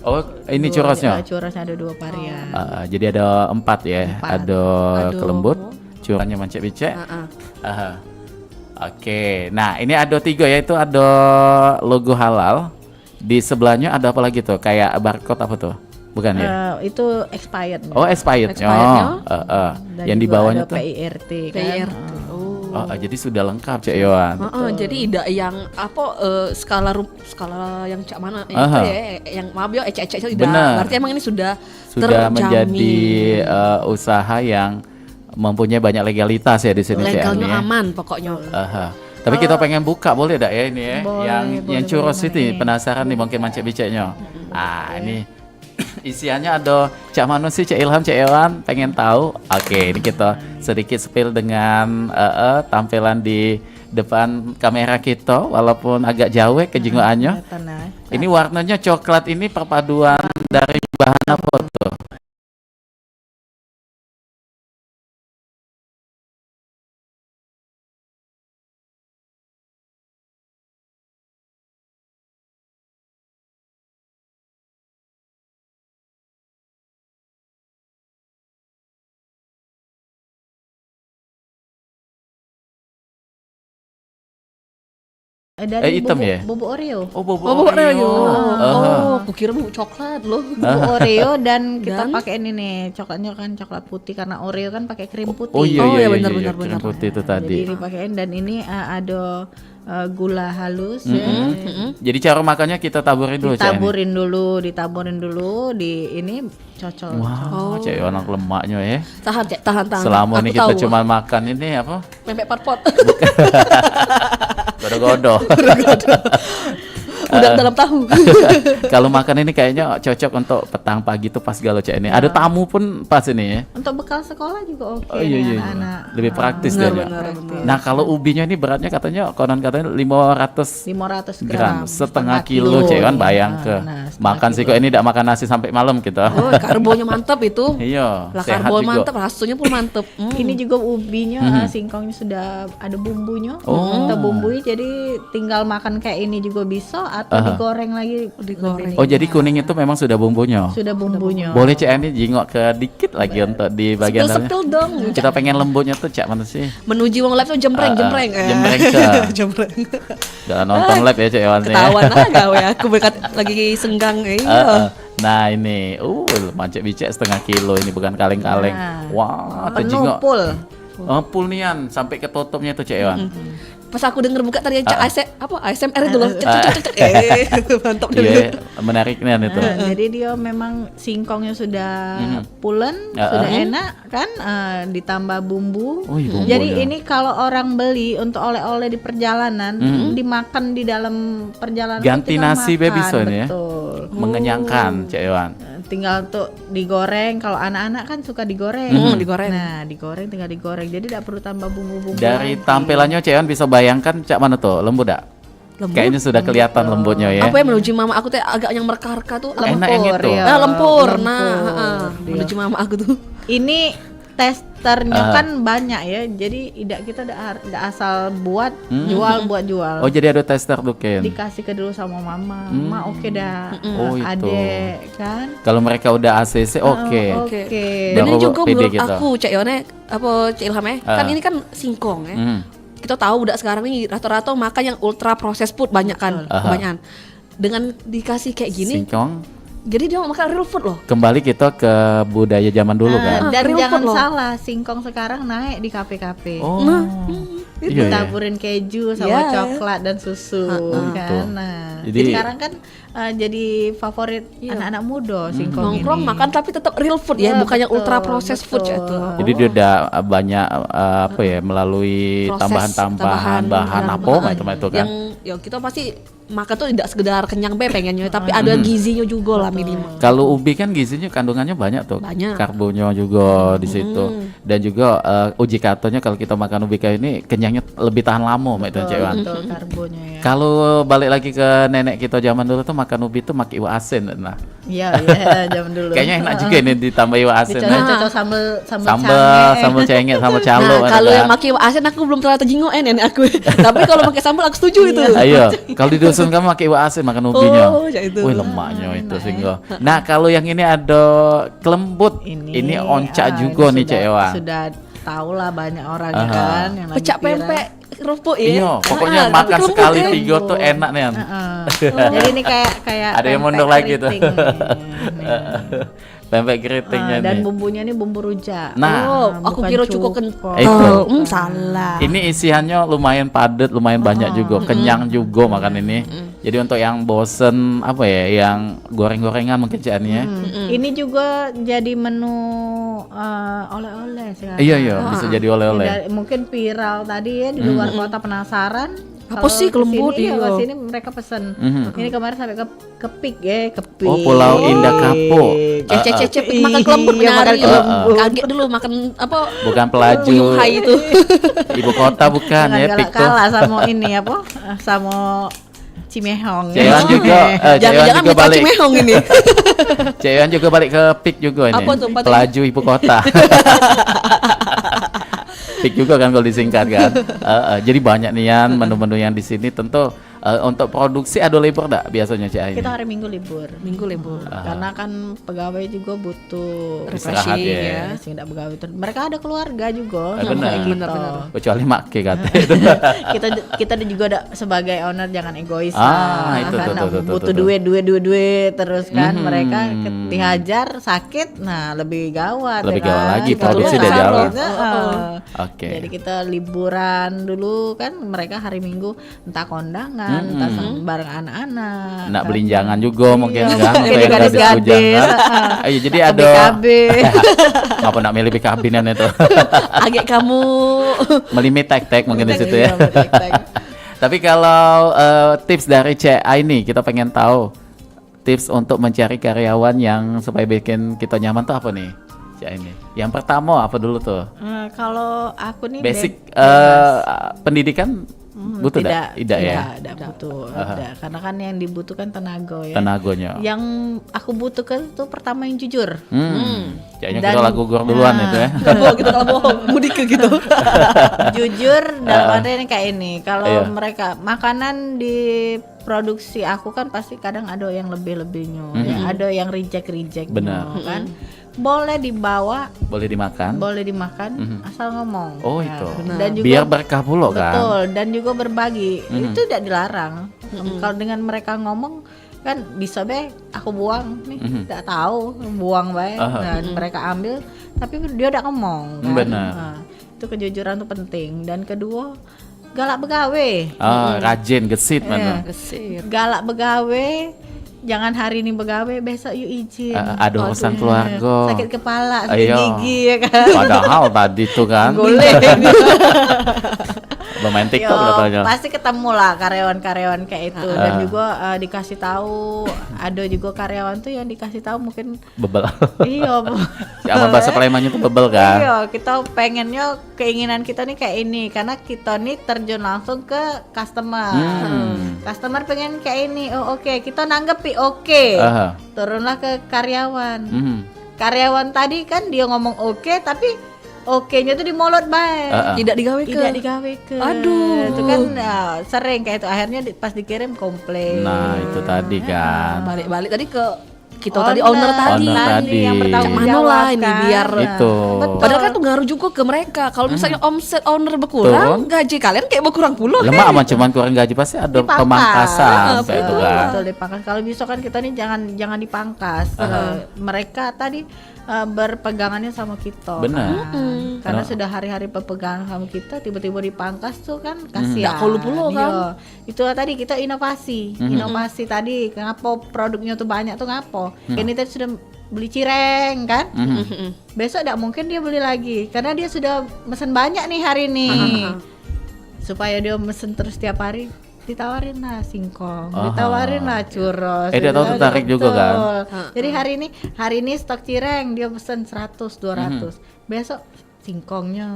Oh ini curasnya. Curasnya ada 2 varian. Jadi ada 4 ya. 4. Ada Aduh. kelembut, curahnya mancek-bicek. Heeh. Oke, nah ini ada 3 ya, itu ada logo halal. Di sebelahnya ada apa lagi tuh? Kayak barcode apa tuh? Bukan ya? Itu expired. Oh expired. Expired-nya. Dan Yang di juga bawahnya ada tuh. PIRT kan. PIRT. Jadi sudah lengkap Cak Yohan. Jadi tidak yang apa skala yang cak mana itu Aha. ya yang maaf ya ecek-ecek itu tidak. Benar. Berarti emang ini sudah Sudah terjamin. menjadi usaha yang mempunyai banyak legalitas ya di sini Cak legalnya ya. aman pokoknya. Tapi kita pengen buka boleh tak ya ini ya? Boleh, yang boleh, churros boleh, itu boleh. penasaran nih mungkin mancek-biceknya. Ini isiannya ada Cak Manu sih, Cak Ilham, Cak Ewan pengen tahu. Oke, ini kita sedikit spill dengan tampilan di depan kamera kita walaupun agak jauh kejingoannya. Ini warnanya coklat, ini perpaduan dari bahan apa tuh? Dari hitam bubuk, ya? bubuk Oreo. Oh, bobo Oh, Oreo. Aha. Aku kira bubuk coklat loh. Bubuk Oreo dan kita Dan? pakai ini nih, coklatnya kan coklat putih karena Oreo kan pakai krim putih. Oh iya Oh, iya ya, iya, benar, iya, benar, krim benar. putih itu Jadi tadi. dipakein dan ini ada gula halus ya. Jadi cara makannya kita taburin dulu Cak ini. Ditaburin dulu di ini cocok. Wow, Cak anak lemaknya ya. Tahan, Cek, tahan. Selama ini Aku kita tahu. cuma makan ini apa? pempek parpot. Godo-godo. Udah dalam tahu. Kalau makan ini kayaknya cocok untuk petang pagi tuh pas galau Cak ini. Ada tamu pun pas ini ya. Untuk bekal sekolah juga oke Oh iya nih iya. anak-anak. Lebih praktis Benar, dia. benar, Ya. benar. Nah, kalau ubinya ini beratnya katanya konon katanya 500 500 gram, gram, setengah kilo Cak kan bayang ke. Makan sih kok ini tidak makan nasi sampai malam kita. Oh, karbonya mantap itu. Iya, Lah sehat karbon juga. mantap, rasanya pun mantap. Ini juga ubinya singkongnya sudah ada bumbunya. Oh. Kita bumbui jadi tinggal makan kayak ini juga bisa atau digoreng lagi. Digoreng. Oh, jadi kuning itu memang sudah bumbunya. Sudah bumbunya. Boleh Cak ini jingok ke dikit lagi untuk di bagian dalamnya. Sepil dong. Kita pengen lembutnya tuh Cak mana sih? Menuju wong live tuh jempreng. Jembreng ke. Jangan nonton live ya Cak Ewan ya. Ketahuan lah gawe aku berkat lagi senggang Nah ini, mancek bicek setengah kilo ini bukan kaleng-kaleng. Nah. Wah, Penuh terjingok. full. Full nian sampai ketutupnya itu Cak Ewan. Pas aku denger buka tadi yang ASMR itu loh. Cek. Mantap dulu. Iya, menarik nian itu. Jadi dia memang singkongnya sudah pulen, sudah enak kan, ditambah bumbu. Oh, iya, bumbunya. Jadi ini kalau orang beli untuk oleh-oleh di perjalanan, dimakan di dalam perjalanan. Ganti tinggal nasi be makan, bisa ini ya. betul. Mengenyangkan Cak Ewan. Tinggal tuh digoreng. Kalau anak-anak kan suka digoreng. Digoreng. Nah, digoreng tinggal digoreng. Jadi tidak perlu tambah bumbu-bumbu. Dari lagi. tampilannya Cak Ewan bisa bayangkan Cak mana tuh? Lembut dak? Lembut. Kayaknya sudah kelihatan lembutnya ya. Apa yang menuju mama aku teh agak yang merka-reka tuh. Enak yang itu. ya. Nah, lempur. Nah, Dia. menuju mama aku tuh. Ini testernya kan banyak ya, jadi kita tidak asal buat jual. Oh, jadi ada tester tuh Ken. Dikasih ke dulu sama mama, ma oke dah, Oh, itu. adek kan. Kalau mereka udah ACC oke. Oke. Dan ini Baru juga pede menurut gitu. aku Cak Yone apa Cak Ilham ya, kan ini kan singkong ya. Kita tahu udah sekarang ini rata-rata makan yang ultra processed food banyak kan, kebanyakan. Dengan dikasih kayak gini, Singkong. jadi dia makan real food loh. Kembali kita ke budaya zaman dulu kan. Dan real jangan food loh. salah, singkong sekarang naik di kafe-kafe. Oh. Iya, iya. Ditaburin keju sama Iya. coklat dan susu Betul. kan. Nah, Jadi- jadi sekarang kan jadi favorit anak-anak muda singkong Nongkrong ini. makan tapi tetap real food ya, Ya, bukan yang betul, ultra processed food ya betul. itu. Jadi dia udah banyak apa ya melalui Proses, tambahan-tambahan bahan dan apa macam itu kan. Yang ya kita pasti makan tuh tidak sekedar kenyang pengennya, tapi ada gizinya juga lah minimal. Kalau ubi kan gizinya kandungannya banyak tuh. Banyak. Karbonnya juga di situ. dan juga uji katanya kalau kita makan ubi kayu ini kenyangnya lebih tahan lama Mbak Tuan Cik Wan. Betul karbonnya ya. Kalau balik lagi ke nenek kita zaman dulu tuh makan ubi tuh pakai iwa asin. Nah, Iya, zaman dulu. kayaknya enak juga ini ditambah iwa asin. Dicocok sambal Sambal cengek, sambal calo. Nah, kalau yang pakai asin aku belum terlalu terjingok nenek aku. Tapi kalau pakai sambal aku setuju itu. Ayo, kalau di dusun kamu pakai iwa asin makan ubinya. Oh, ya itu. Wih, lemaknya itu sehingga. Nah, kalau yang ini ada kelembut. Ini onca juga nih Cik Wan. Sudah tahu lah banyak orang kan yang lagi Pecak viral. pempek kerupuk ya. Iya, pokoknya tapi makan kelembut sekali ya. 3 tuh enak nih. Jadi ini kayak Ada yang pempek mundur lagi tuh. keriting nih. Pempek keritingnya Dan nih. bumbunya ini bumbu rujak. Nah. Oh, aku bukan kira cukup cuko. Itu. Salah. Ini isiannya lumayan padat, lumayan banyak juga, kenyang juga makan ini. Jadi untuk yang bosen apa ya, yang goreng-gorengan mungkin ciannya. Ini juga jadi menu oleh-oleh sekarang. Iya, bisa jadi oleh-oleh. Mungkin viral tadi ya di luar kota penasaran. Apa sih kelembut? Iya, Iya. ke sini mereka pesen. Ini kemarin sampai ke Pik ya, ke Pik. Oh, Pulau Indah Kapuk. Cecep makan kelembut Iya, menari. makan kelembut. Kaget dulu makan apa? Bukan pelaju. Uyuhai itu. Ibu kota bukan Jangan ya, galak Pik tuh. kalah sama ini apa? Sama Cimehong. Cewan juga, Jangan-jangan juga Metro balik. Cimehong ini. Cewan juga balik ke Pik juga ini. Apa tuh? Pelaju ibu kota. Pik juga kan kalau disingkat kan. Jadi banyak nian menu-menu yang di sini tentu untuk produksi ada labor enggak biasanya Cik Aini? Kita hari Minggu libur. Minggu libur. Karena kan pegawai juga butuh Istirahat refreshing ya. sehingga tidak pegawai itu. Mereka ada keluarga juga. Benar. kayak gitu. Kecuali makke katanya itu. kita juga ada sebagai owner jangan egois Itu karena tuh, butuh duit terus kan mereka dihajar sakit, nah lebih gawat. Lebih ya gawat kan? lagi, Kalau produksi kita udah jalan. gitu, Oke. Jadi kita liburan dulu kan, mereka hari Minggu entah kondangan, entah bareng anak-anak. Nak kan. belinjangan juga mungkin kan. mungkin Kayak gadis-gadis, bujangan. Iya, jadi ada BKB. ngapa nak milih BKB-nan itu. Agak kamu Melimit tek-tek mungkin di situ ya. Iya, tek-tek. Tapi kalau tips dari Cik Aini, kita pengen tahu tips untuk mencari karyawan yang supaya bikin kita nyaman tuh apa nih, Cik Aini? Yang pertama apa dulu tuh? Kalau aku nih Basic pendidikan butuh tidak ya? Tidak butuh. Tidak. Karena kan yang dibutuhkan tenaga ya. Tenaganya. Yang aku butuhkan itu pertama yang jujur. Kayaknya Dan- kita lagu gor duluan itu ya. bohong gitu kalau bohong mudik ke gitu. Jujur dalam artian kayak ini. Kalau Iya. mereka makanan di produksi aku kan pasti kadang ada yang lebih-lebihnya, ya, ada yang reject Benar. kan. Boleh dibawa, Boleh dimakan. boleh dimakan asal ngomong. Oh, Ya. itu. Dan juga Biar berkah pula kan. betul, dan juga berbagi. Itu tidak dilarang. Kalau dengan mereka ngomong kan bisa be aku buang nih, tidak tahu buang baik. Nah, mereka ambil tapi dia udah ngomong kan. Benar. Nah, itu kejujuran itu penting. Dan kedua, galak begawe. Rajin, gesit mana. Kesir. Galak begawe, jangan hari ini begawe, besok yuk izin. Ada urusan Aduh, keluarga. sakit kepala, sakit Iya. gigi ya kan. Padahal tadi tuh kan Boleh. bermain TikTok Yo, katanya. pasti ketemu lah karyawan-karyawan kayak itu. Dan Ah. juga dikasih tahu, ada juga karyawan tuh yang dikasih tahu mungkin Bebel. iya. Sama bahasa Palembangnya tuh bebel kan. Iya, kita pengennya keinginan kita nih kayak ini karena kita nih terjun langsung ke customer. Customer pengen kayak ini. Oh, oke, kita nanggepi oke. Aha. Turunlah ke karyawan. Mhm. Karyawan tadi kan dia ngomong oke tapi oke-nya tuh dimolot baik. Tidak digawe ke. Tidak digawe ke. Aduh. Itu kan sering kayak itu, akhirnya pas dikirim komplain. Nah, itu tadi kan. Balik-balik tadi ke kita tadi owner tadi. Owner tadi. yang bertanggung Mana jawab lah ini kan. biar Itu. Betul. Padahal kan tuh ngaruh juga ke mereka. Kalau misalnya omset owner berkurang, Turun. gaji kalian kayak berkurang pula. Lemak sama cuman kurang gaji pasti ada Dipangkas. pemangkasan kayak itu Betul, kan. betul, dipangkas. Kalau bisa kan kita nih jangan dipangkas. Mereka tadi berpegangannya sama kita. Benar. Kan. Karena sudah hari-hari berpegangan sama kita, tiba-tiba dipangkas tuh kan kasihan. Nggak kalu pula kan. Iya. Itu tadi kita inovasi. Inovasi tadi kenapa produknya tuh banyak tuh ngapa? Ini tadi sudah beli cireng kan. Besok tidak mungkin dia beli lagi karena dia sudah mesen banyak nih hari ini. Supaya dia mesen terus tiap hari, ditawarin lah singkong, ditawarin lah churros. Dia tahu tertarik juga kan. Jadi hari ini stok cireng dia pesen 100 200. Besok singkongnya.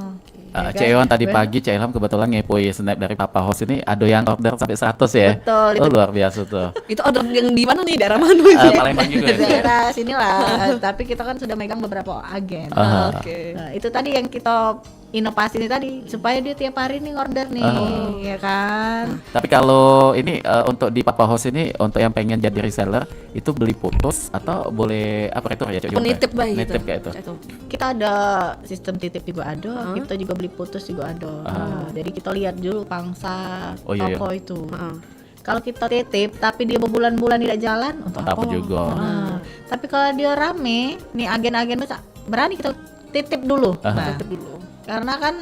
Cek Iwan tadi pagi, Cek Ilham kebetulan ngepoi snap dari Papa Host ini ada yang order sampai 100 ya. Betul, Oh, luar biasa tuh. Itu order yang di mana nih? Daerah mana? Palembang juga ya. Daerah sinilah. Tapi kita kan sudah megang beberapa agen. Oke. Nah, itu tadi yang kita inovasi ini tadi supaya dia tiap hari nih order nih, ya kan? Tapi kalau ini untuk di Papa Host ini untuk yang pengen jadi reseller itu beli putus atau boleh apa itu ya Cok? Penitip baik gitu. Nitip kayak itu. Kita ada sistem titip juga ada, kita juga beli putus juga ada. Nah, jadi kita lihat dulu pangsa Oh, iya, toko itu. Kalau kita titip tapi dia berbulan-bulan tidak jalan, untuk Apa apa? juga. Tapi kalau dia rame, nih agen-agen besar, berani kita titip dulu. Nah, Titip dulu. karena kan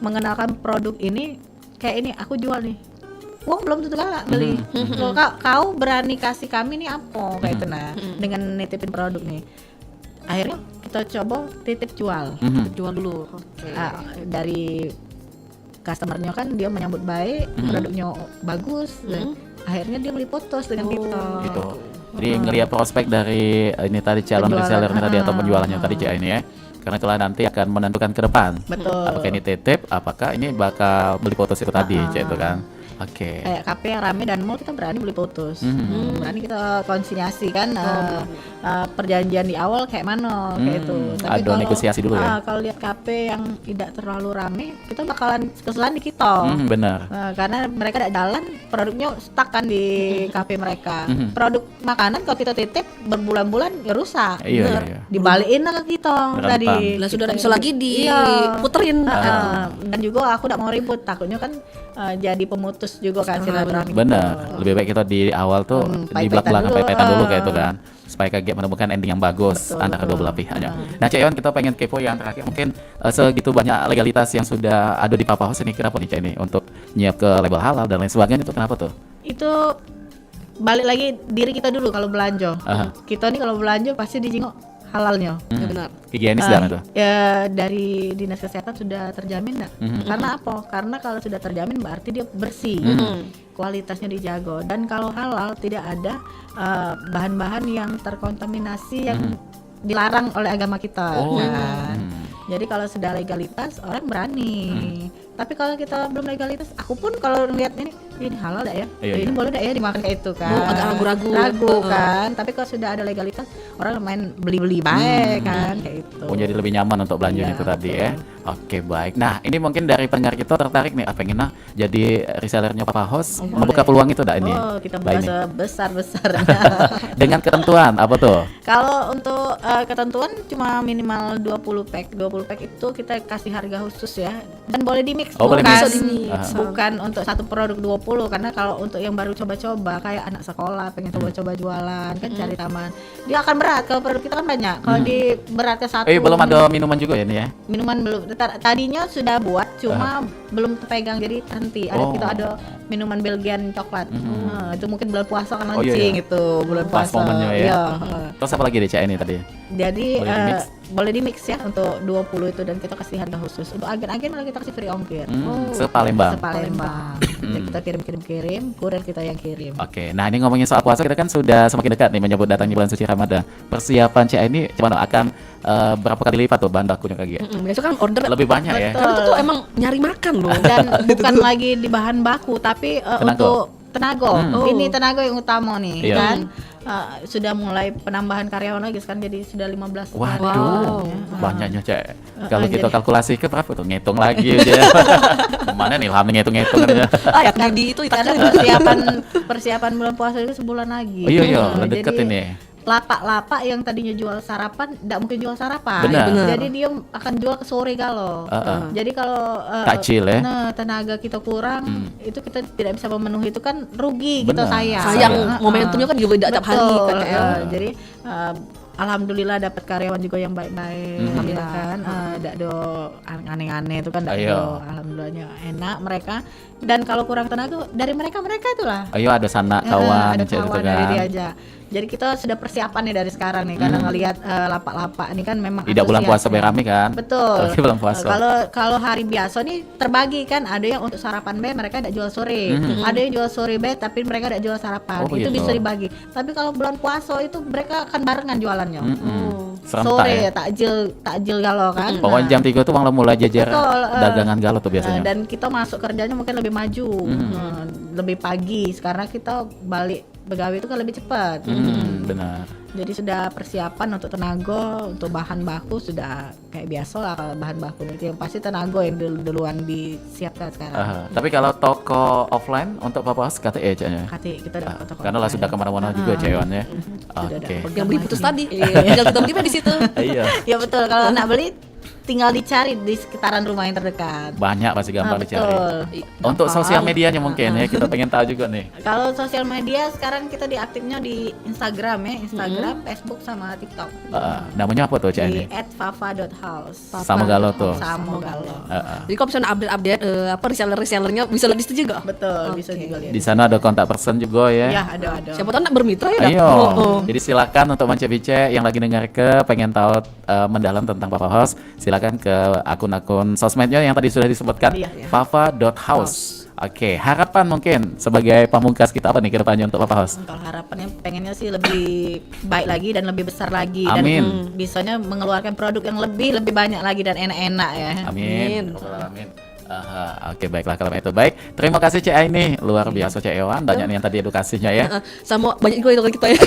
mengenalkan produk ini kayak ini aku jual nih, uang belum tentu galak beli. Kalau kau berani kasih kami nih apa kayak itu, nah dengan nitipin produk nih, akhirnya kita coba titip jual. Jual dulu. Oke. Dari customernya kan dia menyambut baik, produknya bagus, dan akhirnya dia beli putus dengan kita. Gitu. Jadi ngelihat prospek dari ini tadi calon Penjualan. resellernya tadi atau penjualannya tadi Cak ini ya. Karena itulah nanti akan menentukan ke depan. Betul. Apakah ini titip, apakah ini bakal beli putus itu tadi, Cak itu kan. Oke. Kayak kafe yang rame dan mall kita berani beli putus. Berani kita konsinyasi kan, perjanjian di awal kayak mana kayak itu. Ada negosiasi dulu ya. Kalau lihat kafe yang tidak terlalu rame, kita bakalan kesulitan di kita. Benar. Karena mereka tidak jalan, produknya stuck kan di kafe mereka. Produk makanan kalau kita titip berbulan-bulan ya rusak. Iya, iya. Dibalikin ke kita Berantam. tadi. Lah sudah tidak bisa lagi Iya. diputerin. Dan juga aku tidak mau ribut, takutnya kan jadi pemutus juga kan silaturahmi. Benar. Lebih baik kita di awal tuh di pahit-pahitan belakang dulu. pahit-pahitan dulu kayak itu kan. Supaya kaget menemukan ending yang bagus antara kedua belah pihaknya. Nah, Cak Iwan, kita pengen kepo yang terakhir mungkin segitu banyak legalitas yang sudah ada di Papa Host ini, kenapa nih Cak ini untuk nyiap ke label halal dan lain sebagainya itu kenapa tuh? Itu balik lagi diri kita dulu kalau belanja. Kita nih kalau belanja pasti dijenguk halalnya. Ya benar. Higienis dan itu. Ya dari dinas kesehatan sudah terjamin enggak? Karena apa? Karena kalau sudah terjamin berarti dia bersih. Kualitasnya dijaga, dan kalau halal tidak ada bahan-bahan yang terkontaminasi yang dilarang oleh agama kita. Oh, Jadi kalau sudah legalitas orang berani. Tapi kalau kita belum legalitas, aku pun kalau lihat ini halal enggak ya? Iya, Ini iya. boleh enggak ya dimakan kayak itu kan? Agak ragu-ragu. Ragu kan. Tapi kalau sudah ada legalitas, orang main beli-beli baik kan kayak itu. Oh, jadi lebih nyaman untuk belanjanya Iya, itu tadi betul. ya. Oke, baik. Nah, ini mungkin dari pendengar kita tertarik nih, pengen jadi resellernya Papa Host, membuka peluang itu enggak ini? Oh, kita Mbak buka ini? sebesar-besarnya. Dengan ketentuan apa tuh? Kalau untuk ketentuan cuma minimal 20 pack. 20 pack itu kita kasih harga khusus ya. Dan boleh di-mix, Oh, boleh bukan mix. bukan untuk satu produk 20, karena kalau untuk yang baru coba-coba kayak anak sekolah pengen coba-coba jualan kan cari taman. Dia akan berat kalau produk kita kan banyak. Kalau di beratnya satu. Belum ada minuman juga ya ini ya? Minuman belum. Tadinya sudah buat cuma belum terpegang jadi terhenti. Oh. Kita ada minuman Belgian coklat. Itu mungkin bulan puasa kan Oh, iya, launching iya. itu bulan Pas puasa. momennya ya. Iya. Terus apa lagi deh Cak ini tadi? Jadi Boleh di-mix? boleh di mix ya untuk 20 itu, dan kita kasih harga khusus. Untuk agen-agen malah kita kasih free ongkir. Sepalembang. Sepalembang. Jadi kita kirim, kurir kita yang kirim. Oke, nah ini ngomongin soal puasa, kita kan sudah semakin dekat nih menyambut datangnya bulan suci Ramadan. Persiapan Cak ini gimana? Akan berapa kali lipat tuh bahan bakunya kayak? Besok kan order Lebih banyak ya? Karena itu tuh emang nyari makan loh. Dan bukan lagi di bahan baku, tapi Tenaga. untuk tenaga. Oh. Ini tenaga yang utama nih, Iya. kan? Sudah mulai penambahan karyawan lagi sekarang jadi sudah 15 Waduh, banyaknya Cak. Kalau kita jadi- kalkulasi ke berapa tuh? Ngitung lagi aja. Mana nih Ilham ngitung-ngitung aja. Ayat di itu Karena persiapan bulan puasa itu sebulan lagi. Oh, iya, Nah, deket jadi ini. lapak-lapak yang tadinya jual sarapan tidak mungkin jual sarapan. Benar. Jadi dia akan jual ke sore galau. Jadi kalau Takjil ya? nah, tenaga kita kurang, itu kita tidak bisa memenuhi, itu kan rugi kita Benar. sayang. sayang momentumnya kan juga tidak tiap hari Betul. kan ya. Jadi alhamdulillah dapat karyawan juga yang baik-baik, ya kan. Tidak ada aneh-aneh itu kan, tidak Ayo. ada. Alhamdulillahnya enak mereka. Dan kalau kurang tenaga dari mereka itulah. Ayo ada sanak kawan Ada Cak itu kawan dari kan. dia aja. Jadi kita sudah persiapan nih dari sekarang nih, karena ngelihat lapak-lapak ini kan memang Tidak bulan puasa antusias. berame kan? Betul. Oke, bulan puasa. Kalau hari biasa nih terbagi kan, ada yang untuk sarapan B mereka tidak jual sore, ada yang jual sore B tapi mereka tidak jual sarapan. Oh, Itu begitu. bisa dibagi. Tapi kalau bulan puasa itu mereka akan barengan jualannya. serentak sore ya. takjil galau kan. Pokoknya jam 3 tuh malah mulai jajar Betul, dagangan galau tuh biasanya. Dan kita masuk kerjanya mungkin lebih maju, lebih pagi. Sekarang kita balik begawe itu kan lebih cepat. Benar. Jadi sudah persiapan untuk tenaga, untuk bahan baku sudah kayak biasa lah kalau bahan baku. Yang pasti tenaga yang duluan disiapkan sekarang. Tapi kalau toko offline untuk Papa House KTE kayaknya. KTI kita udah toko. Karena lah sudah kemana-mana juga Cewan ya. Sudah Oke. ada. Yang beli putus tadi, tinggal kita beli di situ. Iya. Ya betul, kalau nak beli tinggal dicari di sekitaran rumah yang terdekat. Banyak pasti gampang dicari. Betul. Untuk sosial medianya mungkin ya kita pengen tahu juga nih. Kalau sosial media sekarang kita diaktifnya di Instagram ya, Instagram, Facebook sama TikTok. Namanya apa tuh Cak Di ini? @fafa.house. Sama galau tuh. Sama galau. Jadi kalau misalnya update apa resellernya bisa lihat di situ juga. Betul, bisa juga lihat. Di sana ada kontak person juga ya. Ya, ada. Siapa tahu nak bermitra ya. Ayo. Oh. Jadi silakan untuk Mance-Bice yang lagi dengar pengen tahu mendalam tentang Papa House, silakan ke akun-akun sosmednya yang tadi sudah disebutkan, Iya. fafa.house. Oke, harapan mungkin sebagai pamungkas kita apa nih ke depannya untuk Papa House? Kalau harapannya pengennya sih lebih baik lagi dan lebih besar lagi. Amin. Dan bisanya mengeluarkan produk yang lebih banyak lagi dan enak-enak ya. Amin. Amin. Oke, baiklah kalau itu. Baik, terima kasih Cek Aini, luar biasa Cek Ewan, banyak nih yang tadi edukasinya ya. Sama banyak juga itu kita ya.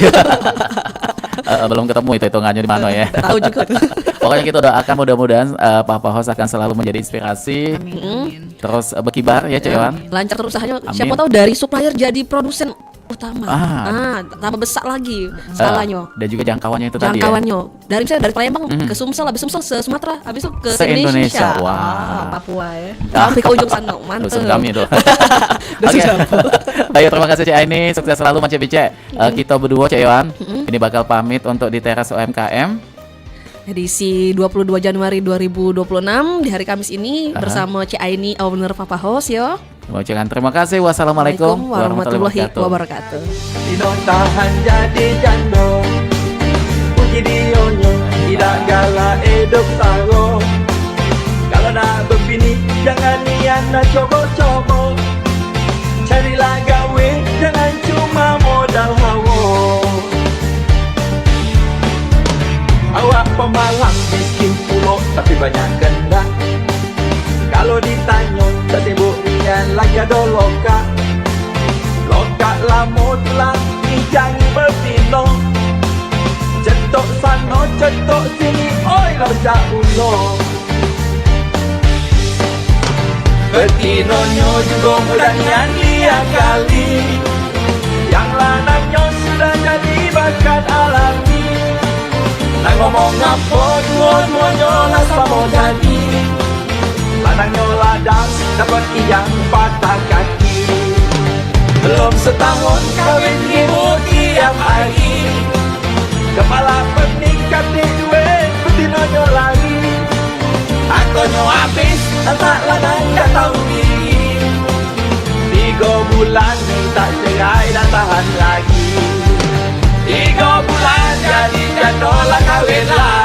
Belum ketemu itu hitungannya di mana ya. Tahu juga tuh. Pokoknya kita doakan mudah-mudahan Papa House akan selalu menjadi inspirasi. Amin. Terus berkibar ya Cek Ewan. Lancar terus usahanya. Amin. Siapa tahu dari supplier jadi produsen utama. Ah. Tambah besar lagi skalanya. Dan juga jangkauannya itu tadi ya. Jangkauannya. Dari misalnya dari Palembang ke Sumsel, habis Sumsel ke Sumatera, habis itu ke Se-Indonesia. Indonesia. Wah. Papua ya. Sampai ke ujung sana. Mantap. Dusun kami itu. Oke. Baik, terima kasih Cek Aini, sukses selalu Mance-Bice. Kita berdua Cek Ewan, ini bakal pamit untuk di teras UMKM. Edisi 22 Januari 2026 di hari Kamis ini bersama Cik Aini, owner Papa House ya. Mengucapkan terima kasih. Wassalamualaikum warahmatullahi wabarakatuh. Dino tahan jadi jando, puji dionyo tidak galak hidup taro. Kalau nak berbini jangan niat nak coba-coba, carilah gawe jangan cuma modal hawa. Awak pemalang miskin pulau tapi banyak kendak. Kalau ditanya tak sibuk nian lagi ada loka. Loka lamo tulang bincang berbino. Cetok sana cetok sini oi rojak ulo. Betinonyo juga mudah nian dia kali. Yang lanangnya sudah jadi bakat alami. Nak ngomong apa dua-duanya lah sama jadi. Lanangnya ladang dapat iyang patah kaki. Belum setahun kawin ibu tiap hari. Kepala peningkat di duit betinonyo lari. Angkonyo habis anak lanang gak tahu diri. 3 bulan tak cerai dan tahan lagi. 3 bulan jadi janda lah kawin lah.